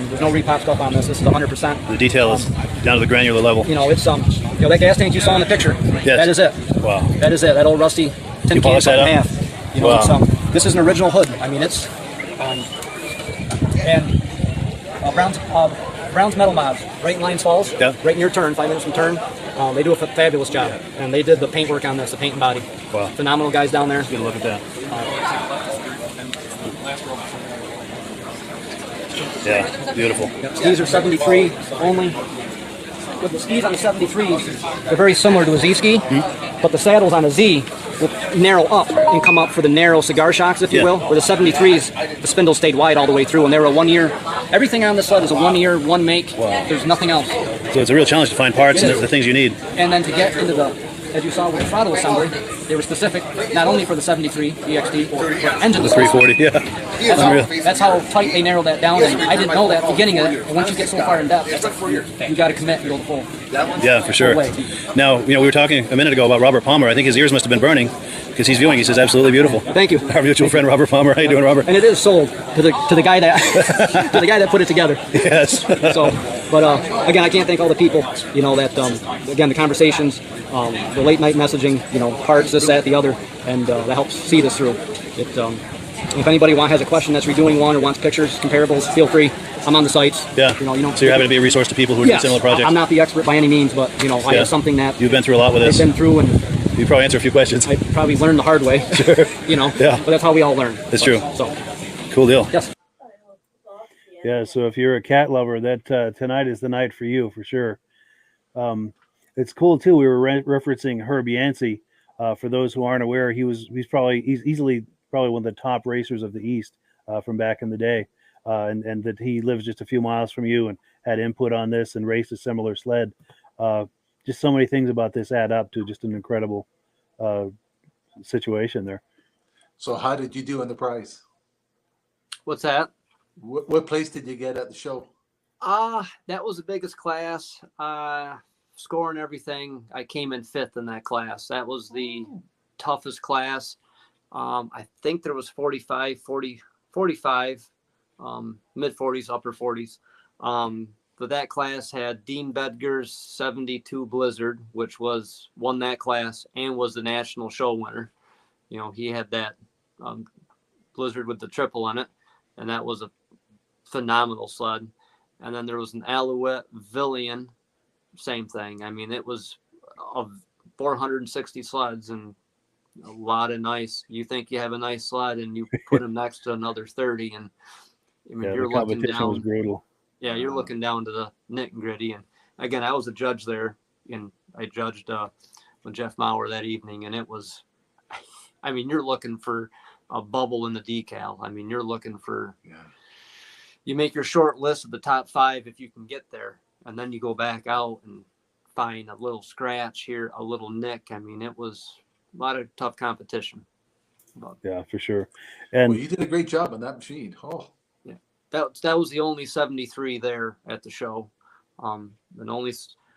There's no repop stuff on this. This is 100%. The detail is down to the granular level. You know, it's that gas tank you saw in the picture. Yes. That is it. Wow. That is it. That old rusty tin You can polish cut that in up? half. You know, Wow. this is an original hood. I mean, it's and Brown's Metal Mods, right in Lions Falls, Yeah. right in your turn, 5 minutes from turn. They do a fabulous job, and they did the paint work on this, the paint and body. Wow. Phenomenal guys down there. Good look at that. Yeah, beautiful. Skis are 73 only. With the skis on the 73s, they're very similar to a Z ski, but the saddles on a Z will narrow up and come up for the narrow cigar shocks, if you will. Where the 73s, the spindle stayed wide all the way through, and they were a 1 year. Everything on this sled is a 1 year, one make. Wow. There's nothing else. So it's a real challenge to find parts and the things you need. And then to get into the, as you saw with the throttle assembly, they were specific not only for the 73 EXT, but engine. The 340, yeah. That's how tight they narrowed that down. And I didn't know that at the beginning of it. And once you get so far in depth, you got to commit and go the full. Yeah, for sure. Now, we were talking a minute ago about Robert Palmer. I think his ears must have been burning because he's viewing. He says, absolutely beautiful. Thank you. Our mutual friend, Robert Palmer. How you doing, Robert? And it is sold to the guy that to the guy that put it together. Yes. So, but again, I can't thank all the people. You know that again, the conversations, the late night messaging. You know, parts, this, that, the other, and that helps see this through. If anybody has a question that's redoing one or wants pictures, comparables, feel free. I'm on the sites. Yeah. You know. So you're happy to be a resource to people who are doing similar projects. I'm not the expert by any means, but I have something that you've been through a lot with this. I've been through, and you probably answer a few questions. I probably learned the hard way. Sure. You know. Yeah. But that's how we all learn. That's true. So. Cool deal. Yes. Yeah. So if you're a cat lover, that tonight is the night for you for sure. It's cool too. We were referencing Herb Yancey. For those who aren't aware, he's easily probably one of the top racers of the East from back in the day, and that he lives just a few miles from you and had input on this and raced a similar sled. Just so many things about this add up to just an incredible situation there. So how did you do in the prize? What's that? What place did you get at the show? That was the biggest class. Scoring everything, I came in 5th in that class. That was the toughest class. I think there was 45, mid 40s, upper 40s. But that class had Dean Bedgar's 72 Blizzard, which won that class and was the national show winner. You know, he had that Blizzard with the triple on it, and that was a phenomenal sled. And then there was an Alouette Villian, same thing. I mean, it was of 460 sleds and a lot of nice. You think you have a nice sled and you put them next to another 30, and I mean, you're looking down. Was brutal. Yeah, you're looking down to the nit and gritty. And again, I was a judge there, and I judged with Jeff Maurer that evening, and it was, I mean, you're looking for a bubble in the decal. I mean, you're looking for, you make your short list of the top 5 if you can get there, and then you go back out and find a little scratch here, a little nick. I mean, it was a lot of tough competition. Yeah, for sure. And you did a great job on that machine. Oh, yeah, that was the only 73 there at the show. And only,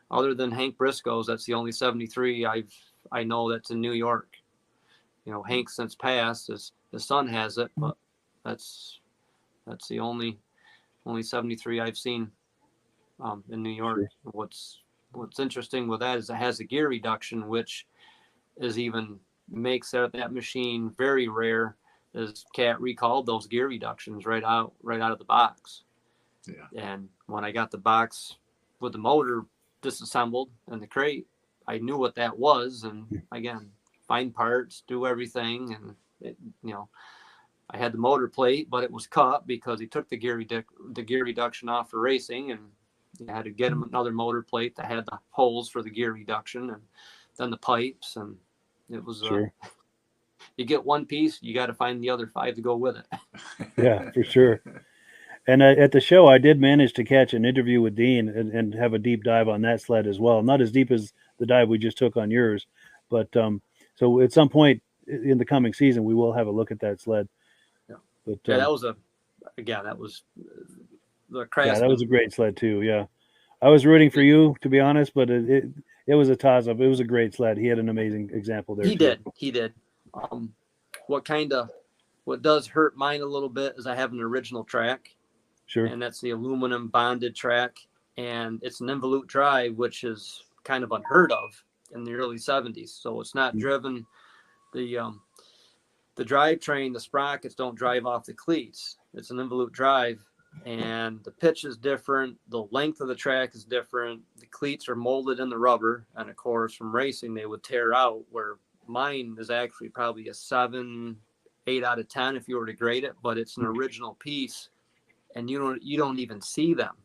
other than Hank Briscoe's, that's the only 73 I know that's in New York. You know, Hank since passed, his son has it, but that's the only 73 I've seen in New York. Sure. What's interesting with that is it has a gear reduction, which is even makes that machine very rare. As Cat recalled those gear reductions right out of the box. Yeah. And when I got the box with the motor disassembled in the crate, I knew what that was. And again, find parts, do everything, and I had the motor plate, but it was cut because he took the gear reduction off for racing, and you had to get him another motor plate that had the holes for the gear reduction, and then the pipes, and it was. Sure. You get one piece, you got to find the other 5 to go with it. Yeah, for sure. And at the show, I did manage to catch an interview with Dean and have a deep dive on that sled as well. Not as deep as the dive we just took on yours, but so at some point in the coming season, we will have a look at that sled. Yeah, but that was the Craftsman. Yeah, that was a great sled too. Yeah, I was rooting for you, to be honest, but it was a toss up. It was a great sled. He had an amazing example there. He did. What does hurt mine a little bit is I have an original track. Sure. And that's the aluminum bonded track. And it's an involute drive, which is kind of unheard of in the early 70s. So it's not driven. The drivetrain, the sprockets don't drive off the cleats. It's an involute drive. And the pitch is different. The length of the track is different. The cleats are molded in the rubber. And of course, from racing, they would tear out, where mine is actually probably a 7, 8 out of 10 if you were to grade it, but it's an original piece, and you don't even see them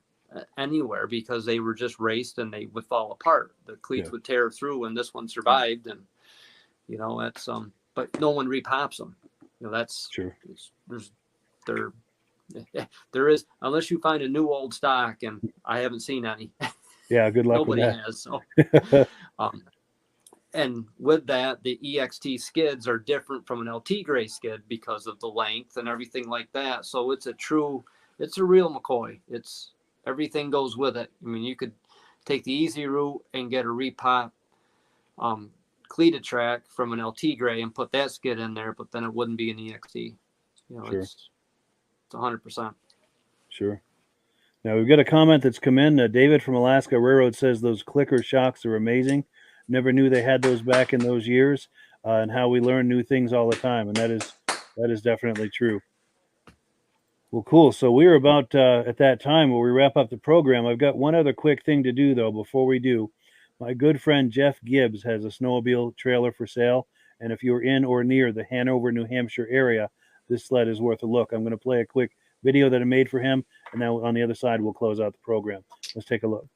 anywhere because they were just raced and they would fall apart. The cleats would tear through, and this one survived. And that's but no one repops them. That's sure. There is, unless you find a new old stock, and I haven't seen any. Yeah, good luck. Nobody with that. has. So. And with that, the EXT skids are different from an LT gray skid because of the length and everything like that. So it's a real McCoy. Everything goes with it. I mean, you could take the easy route and get a repop cleated track from an LT gray and put that skid in there, but then it wouldn't be an EXT. Sure. It's 100%. Sure. Now we've got a comment that's come in. David from Alaska Railroad says those clicker shocks are amazing. Never knew they had those back in those years, and how we learn new things all the time. And that is definitely true. Well, cool. So we were about at that time where we wrap up the program. I've got one other quick thing to do, though, before we do. My good friend Jeff Gibbs has a snowmobile trailer for sale. And if you're in or near the Hanover, New Hampshire area, this sled is worth a look. I'm going to play a quick video that I made for him. And then on the other side, we'll close out the program. Let's take a look.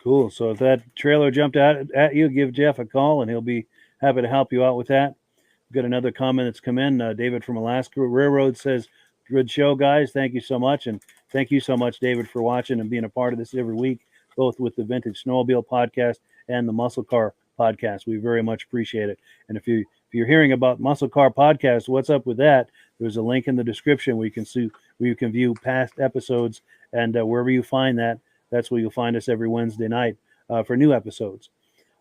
Cool. So if that trailer jumped out at you, give Jeff a call and he'll be happy to help you out with that. We've got another comment that's come in. David from Alaska Railroad says, good show, guys. Thank you so much. And thank you so much, David, for watching and being a part of this every week, both with the Vintage Snowmobile Podcast and the Muscle Car Podcast. We very much appreciate it. And if you're hearing about Muscle Car Podcast, what's up with that? There's a link in the description where you can view past episodes, and wherever you find that, that's where you'll find us every Wednesday night for new episodes.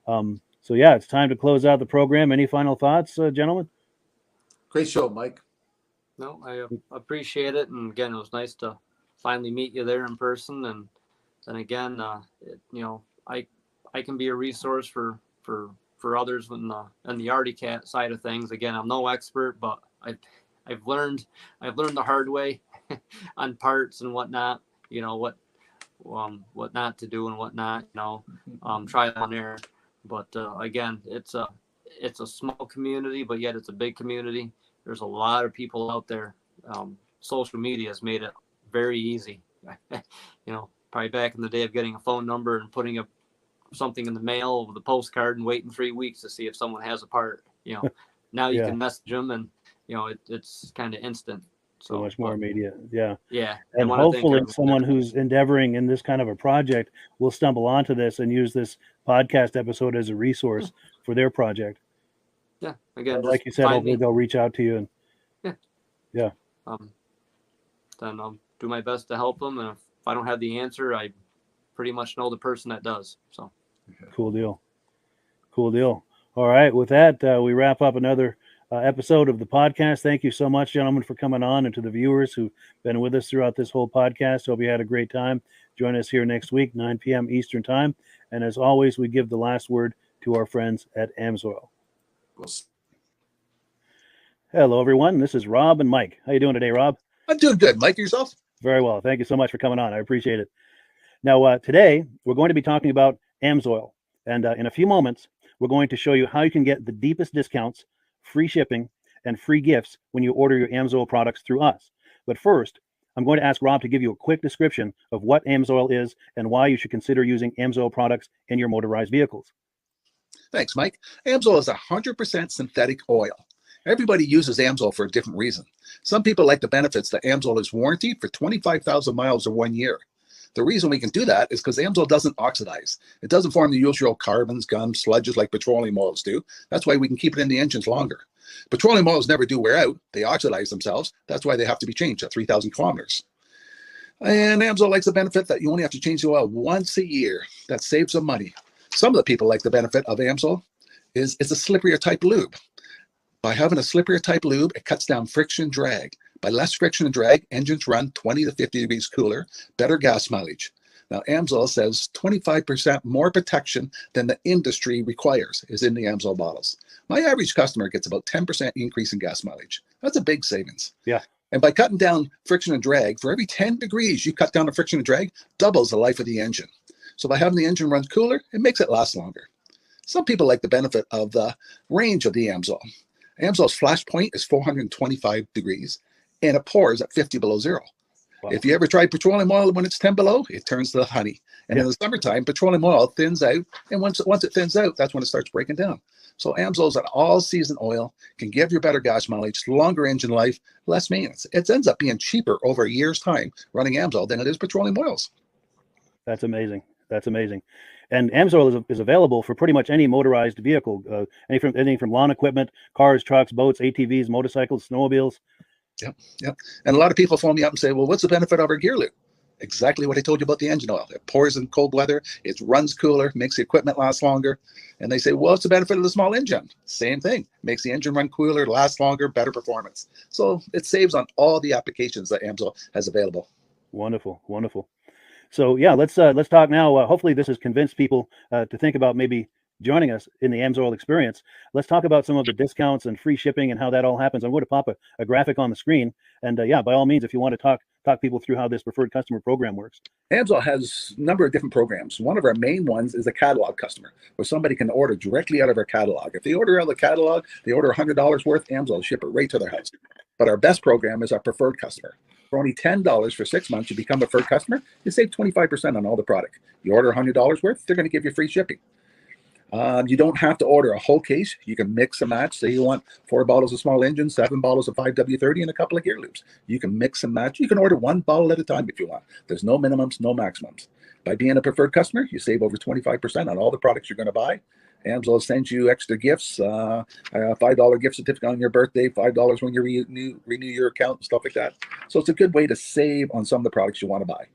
So yeah, it's time to close out the program. Any final thoughts, gentlemen? Great show, Mike. No, I appreciate it. And again, it was nice to finally meet you there in person. And then again, I can be a resource for others in the Arctic Cat side of things. Again, I'm no expert, but I've learned the hard way on parts and whatnot. What not to do and whatnot. Trial and error. But again, it's a small community, but yet it's a big community. There's a lot of people out there. Social media has made it very easy. Probably back in the day of getting a phone number and putting something in the mail with a postcard and waiting 3 weeks to see if someone has a part. Now you can message them and it's kind of instant. So much more immediate. Yeah. Yeah. And hopefully someone who's endeavoring in this kind of a project will stumble onto this and use this podcast episode as a resource for their project. Yeah. Again, like you said, hopefully they'll reach out to you. And yeah. Then I'll do my best to help them. And if I don't have the answer, I pretty much know the person that does. So cool deal. All right. With that, we wrap up another episode of the podcast. Thank you so much, gentlemen, for coming on, and to the viewers who've been with us throughout this whole podcast. Hope you had a great time. Join us here next week, 9 p.m. Eastern time. And as always, we give the last word to our friends at AMSOIL. Hello, everyone. This is Rob and Mike. How you doing today, Rob? I'm doing good. Mike, yourself? Very well. Thank you so much for coming on. I appreciate it. Now, today, we're going to be talking about AMSOIL. And in a few moments, we're going to show you how you can get the deepest discounts, free shipping, and free gifts when you order your AMSOIL products through us. But first, I'm going to ask Rob to give you a quick description of what AMSOIL is and why you should consider using AMSOIL products in your motorized vehicles. Thanks, Mike. AMSOIL is 100% synthetic oil. Everybody uses AMSOIL for a different reason. Some people like the benefits that AMSOIL is warranted for 25,000 miles or 1 year. The reason we can do that is because AMSOIL doesn't oxidize. It doesn't form the usual carbons, gums, sludges like petroleum oils do. That's why we can keep it in the engines longer. Petroleum oils never do wear out. They oxidize themselves. That's why they have to be changed at 3,000 kilometers. And AMSOIL likes the benefit that you only have to change the oil once a year. That saves some money. Some of the people like the benefit of AMSOIL is it's a slipperier type lube. By having a slipperier type lube, it cuts down friction and drag. By less friction and drag, engines run 20 to 50 degrees cooler, better gas mileage. Now, AMSOIL says 25% more protection than the industry requires is in the AMSOIL bottles. My average customer gets about 10% increase in gas mileage. That's a big savings. Yeah. And by cutting down friction and drag, for every 10 degrees you cut down the friction and drag, doubles the life of the engine. So by having the engine run cooler, it makes it last longer. Some people like the benefit of the range of the AMSOIL. AMSOIL's flash point is 425 degrees, and it pours at 50 below zero. Wow. If you ever tried petroleum oil when it's 10 below, it turns to honey. And in the summertime, petroleum oil thins out, and once it thins out, that's when it starts breaking down. So AMSOIL is an all-season oil, can give you better gas mileage, longer engine life, less maintenance. It ends up being cheaper over a year's time running AMSOIL than it is petroleum oils. That's amazing. That's amazing. And AMSOIL is available for pretty much any motorized vehicle, anything from lawn equipment, cars, trucks, boats, ATVs, motorcycles, snowmobiles. Yep. And a lot of people phone me up and say, well, what's the benefit of our gear lube? Exactly what I told you about the engine oil. It pours in cold weather, it runs cooler, makes the equipment last longer. And they say, well, what's the benefit of the small engine? Same thing. Makes the engine run cooler, last longer, better performance. So it saves on all the applications that AMSOIL has available. Wonderful, wonderful. So yeah, let's talk now. Hopefully this has convinced people to think about maybe joining us in the AMSOIL experience. Let's talk about some of the discounts and free shipping and how that all happens. I'm going to pop a graphic on the screen. And yeah, by all means, if you want to talk people through how this preferred customer program works. AMSOIL has a number of different programs. One of our main ones is a catalog customer, where somebody can order directly out of our catalog. If they order out of the catalog, they order $100 worth, AMSOIL will ship it right to their house. But our best program is our preferred customer. For only $10 for 6 months, you become a preferred customer, you save 25% on all the product. You order $100 worth, they're going to give you free shipping. You don't have to order a whole case. You can mix and match. Say you want 4 bottles of small engine, 7 bottles of 5W30, and a couple of gear loops. You can mix and match. You can order 1 bottle at a time if you want. There's no minimums, no maximums. By being a preferred customer, you save over 25% on all the products you're going to buy. AMSOIL sends you extra gifts, a $5 gift certificate on your birthday, $5 when you renew your account, and stuff like that. So it's a good way to save on some of the products you want to buy.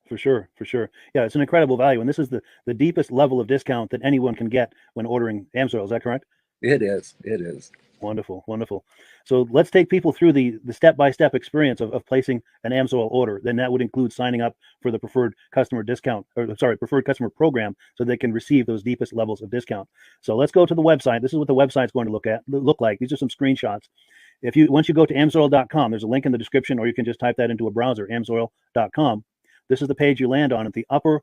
For sure, for sure. Yeah, it's an incredible value. And this is the deepest level of discount that anyone can get when ordering AMSOIL. Is that correct? It is. It is. Wonderful, wonderful. So let's take people through the step-by-step experience of placing an AMSOIL order. Then that would include signing up for the preferred customer discount, preferred customer program, so they can receive those deepest levels of discount. So let's go to the website. This is what the website's going to look like. These are some screenshots. Once you go to amsoil.com, there's a link in the description, or you can just type that into a browser, amsoil.com. This is the page you land on. At the upper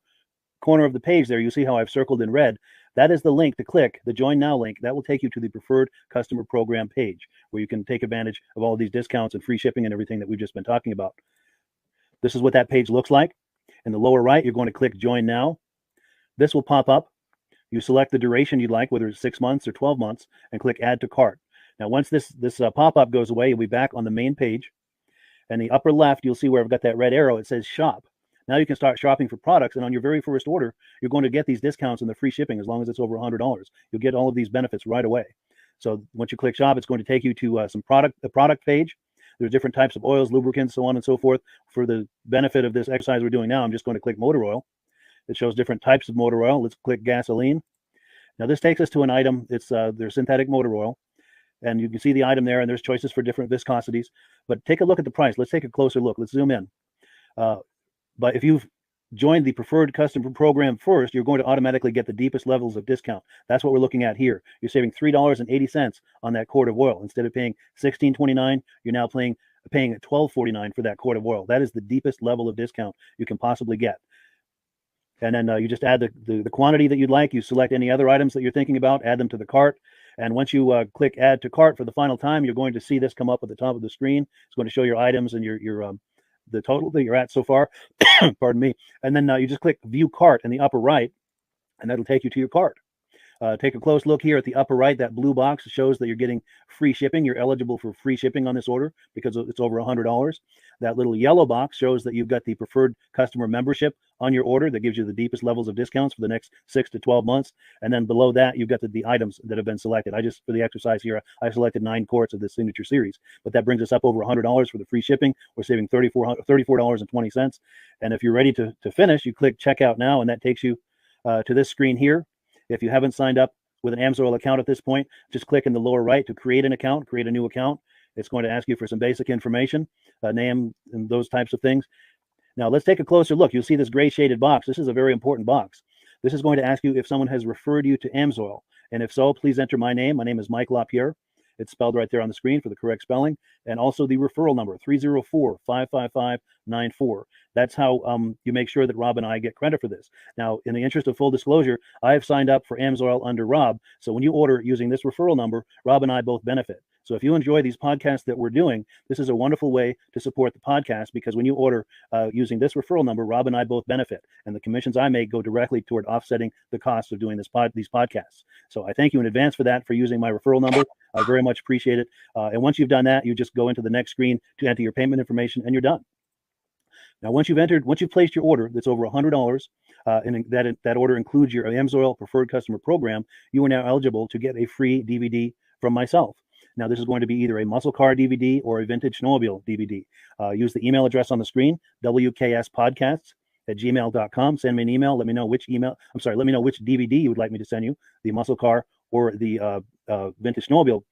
corner of the page there, you see how I've circled in red. That is the link to click, the Join Now link. That will take you to the Preferred Customer Program page, where you can take advantage of all of these discounts and free shipping and everything that we've just been talking about. This is what that page looks like. In the lower right, you're going to click Join Now. This will pop up. You select the duration you'd like, whether it's 6 months or 12 months, and click Add to Cart. Now, once this pop-up goes away, you'll be back on the main page. And the upper left, you'll see where I've got that red arrow. It says Shop. Now you can start shopping for products, and on your very first order, you're going to get these discounts and the free shipping as long as it's over $100. You'll get all of these benefits right away. So once you click Shop, it's going to take you to a product page. There's different types of oils, lubricants, so on and so forth. For the benefit of this exercise we're doing now, I'm just going to click motor oil. It shows different types of motor oil. Let's click gasoline. Now this takes us to an item. It's their synthetic motor oil. And you can see the item there, and there's choices for different viscosities. But take a look at the price. Let's take a closer look. Let's zoom in. But if you've join the preferred customer program first, you're going to automatically get the deepest levels of discount. That's what we're looking at here. You're saving $3.80 on that quart of oil. Instead of paying $16.29, you're now paying $12.49 for that quart of oil. That is the deepest level of discount you can possibly get. And then you just add the quantity that you'd like. You select any other items that you're thinking about, add them to the cart. And once you click add to cart for the final time, you're going to see this come up at the top of the screen. It's going to show your items and your the total that you're at so far. Pardon me. And then you just click view cart in the upper right, and that'll take you to your cart. Take a close look here at the upper right. That blue box shows that you're getting free shipping. You're eligible for free shipping on this order because it's over $100. That little yellow box shows that you've got the preferred customer membership on your order that gives you the deepest levels of discounts for the next 6 to 12 months. And then below that, you've got the items that have been selected. For the exercise here, I selected 9 quarts of the signature series, but that brings us up over $100 for the free shipping. We're saving $34.20. And if you're ready to finish, you click checkout now, and that takes you to this screen here. If you haven't signed up with an AMSOIL account at this point, just click in the lower right to create an account, create a new account. It's going to ask you for some basic information, name and those types of things. Now let's take a closer look. You'll see this gray shaded box. This is a very important box. This is going to ask you if someone has referred you to AMSOIL. And if so, please enter my name. My name is Mike LaPierre. It's spelled right there on the screen for the correct spelling. And also the referral number, 304-555-94. That's how you make sure that Rob and I get credit for this. Now, in the interest of full disclosure, I have signed up for AMSOIL under Rob. So when you order using this referral number, Rob and I both benefit. So if you enjoy these podcasts that we're doing, this is a wonderful way to support the podcast, because when you order using this referral number, Rob and I both benefit. And the commissions I make go directly toward offsetting the cost of doing these podcasts. So I thank you in advance for that, for using my referral number. I very much appreciate it. And once you've done that, you just go into the next screen to enter your payment information, and you're done. Now, once you've placed your order that's over $100, and that order includes your AMSOIL preferred customer program, you are now eligible to get a free DVD from myself. Now, this is going to be either a muscle car DVD or a vintage snowmobile DVD. Use the email address on the screen, wkspodcasts@gmail.com. Send me an email. Let me know which DVD you would like me to send you, the muscle car or the vintage snowmobile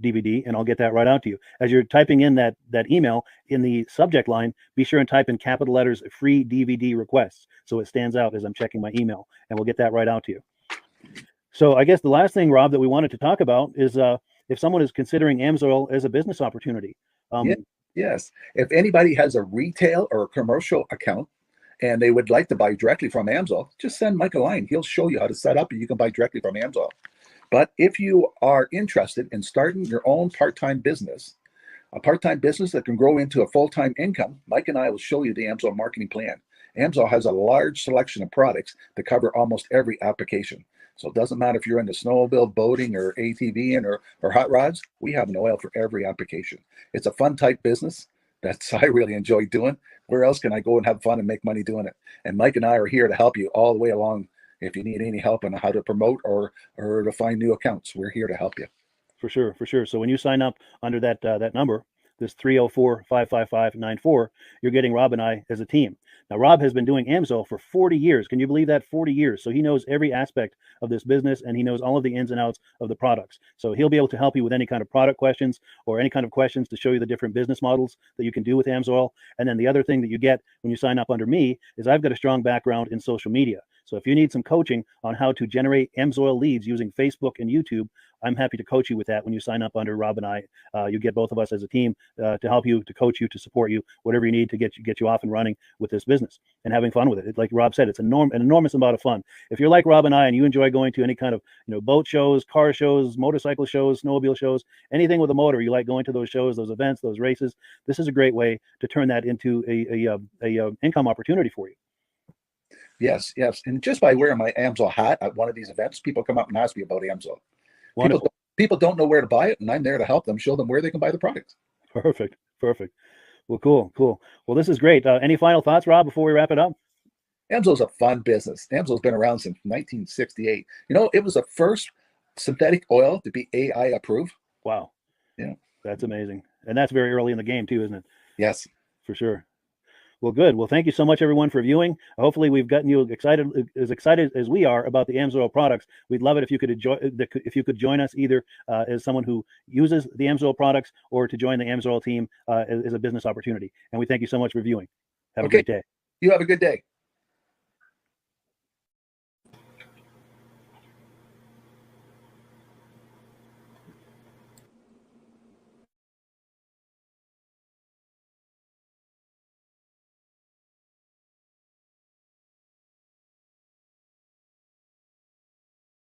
DVD, and I'll get that right out to you. As you're typing in that email, in the subject line, be sure and type in capital letters free DVD requests, so it stands out as I'm checking my email, and we'll get that right out to you. So I guess the last thing, Rob, that we wanted to talk about is if someone is considering AMSOIL as a business opportunity. Yes. If anybody has a retail or a commercial account and they would like to buy directly from AMSOIL, just send Mike a line. He'll show you how to set up, and you can buy directly from AMSOIL. But if you are interested in starting your own part-time business, a part-time business that can grow into a full-time income, Mike and I will show you the AMSOIL marketing plan. AMSOIL has a large selection of products that cover almost every application. So it doesn't matter if you're into snowmobile, boating, or ATVing, or hot rods. We have an oil for every application. It's a fun type business that's I really enjoy doing. Where else can I go and have fun and make money doing it? And Mike and I are here to help you all the way along. If you need any help on how to promote or to find new accounts, we're here to help you. For sure. So when you sign up under that number, this 304-555-94, you're getting Rob and I as a team. Now, Rob has been doing AMSOIL for 40 years. Can you believe that? 40 years. So he knows every aspect of this business, and he knows all of the ins and outs of the products. So he'll be able to help you with any kind of product questions or any kind of questions to show you the different business models that you can do with AMSOIL. And then the other thing that you get when you sign up under me is I've got a strong background in social media. So if you need some coaching on how to generate AMSOIL leads using Facebook and YouTube, I'm happy to coach you with that when you sign up under Rob and I. You get both of us as a team to help you, to coach you, to support you, whatever you need to get you off and running with this business and having fun with it. Like Rob said, it's an enormous amount of fun. If you're like Rob and I and you enjoy going to any kind of boat shows, car shows, motorcycle shows, snowmobile shows, anything with a motor, you like going to those shows, those events, those races, this is a great way to turn that into a income opportunity for you. Yes. And just by wearing my AMSOIL hat at one of these events, people come up and ask me about AMSOIL. People don't know where to buy it, and I'm there to help them, show them where they can buy the product. Perfect. Well, cool. Well, this is great. Any final thoughts, Rob, before we wrap it up? AMSOIL's a fun business. AMSOIL's been around since 1968. It was the first synthetic oil to be AI approved. Wow. Yeah. That's amazing. And that's very early in the game too, isn't it? Yes. For sure. Well, good. Well, thank you so much, everyone, for viewing. Hopefully, we've gotten you excited as we are about the AMSOIL products. We'd love it if you could join us either as someone who uses the AMSOIL products or to join the AMSOIL team as a business opportunity. And we thank you so much for viewing. Have a great day. You have a good day.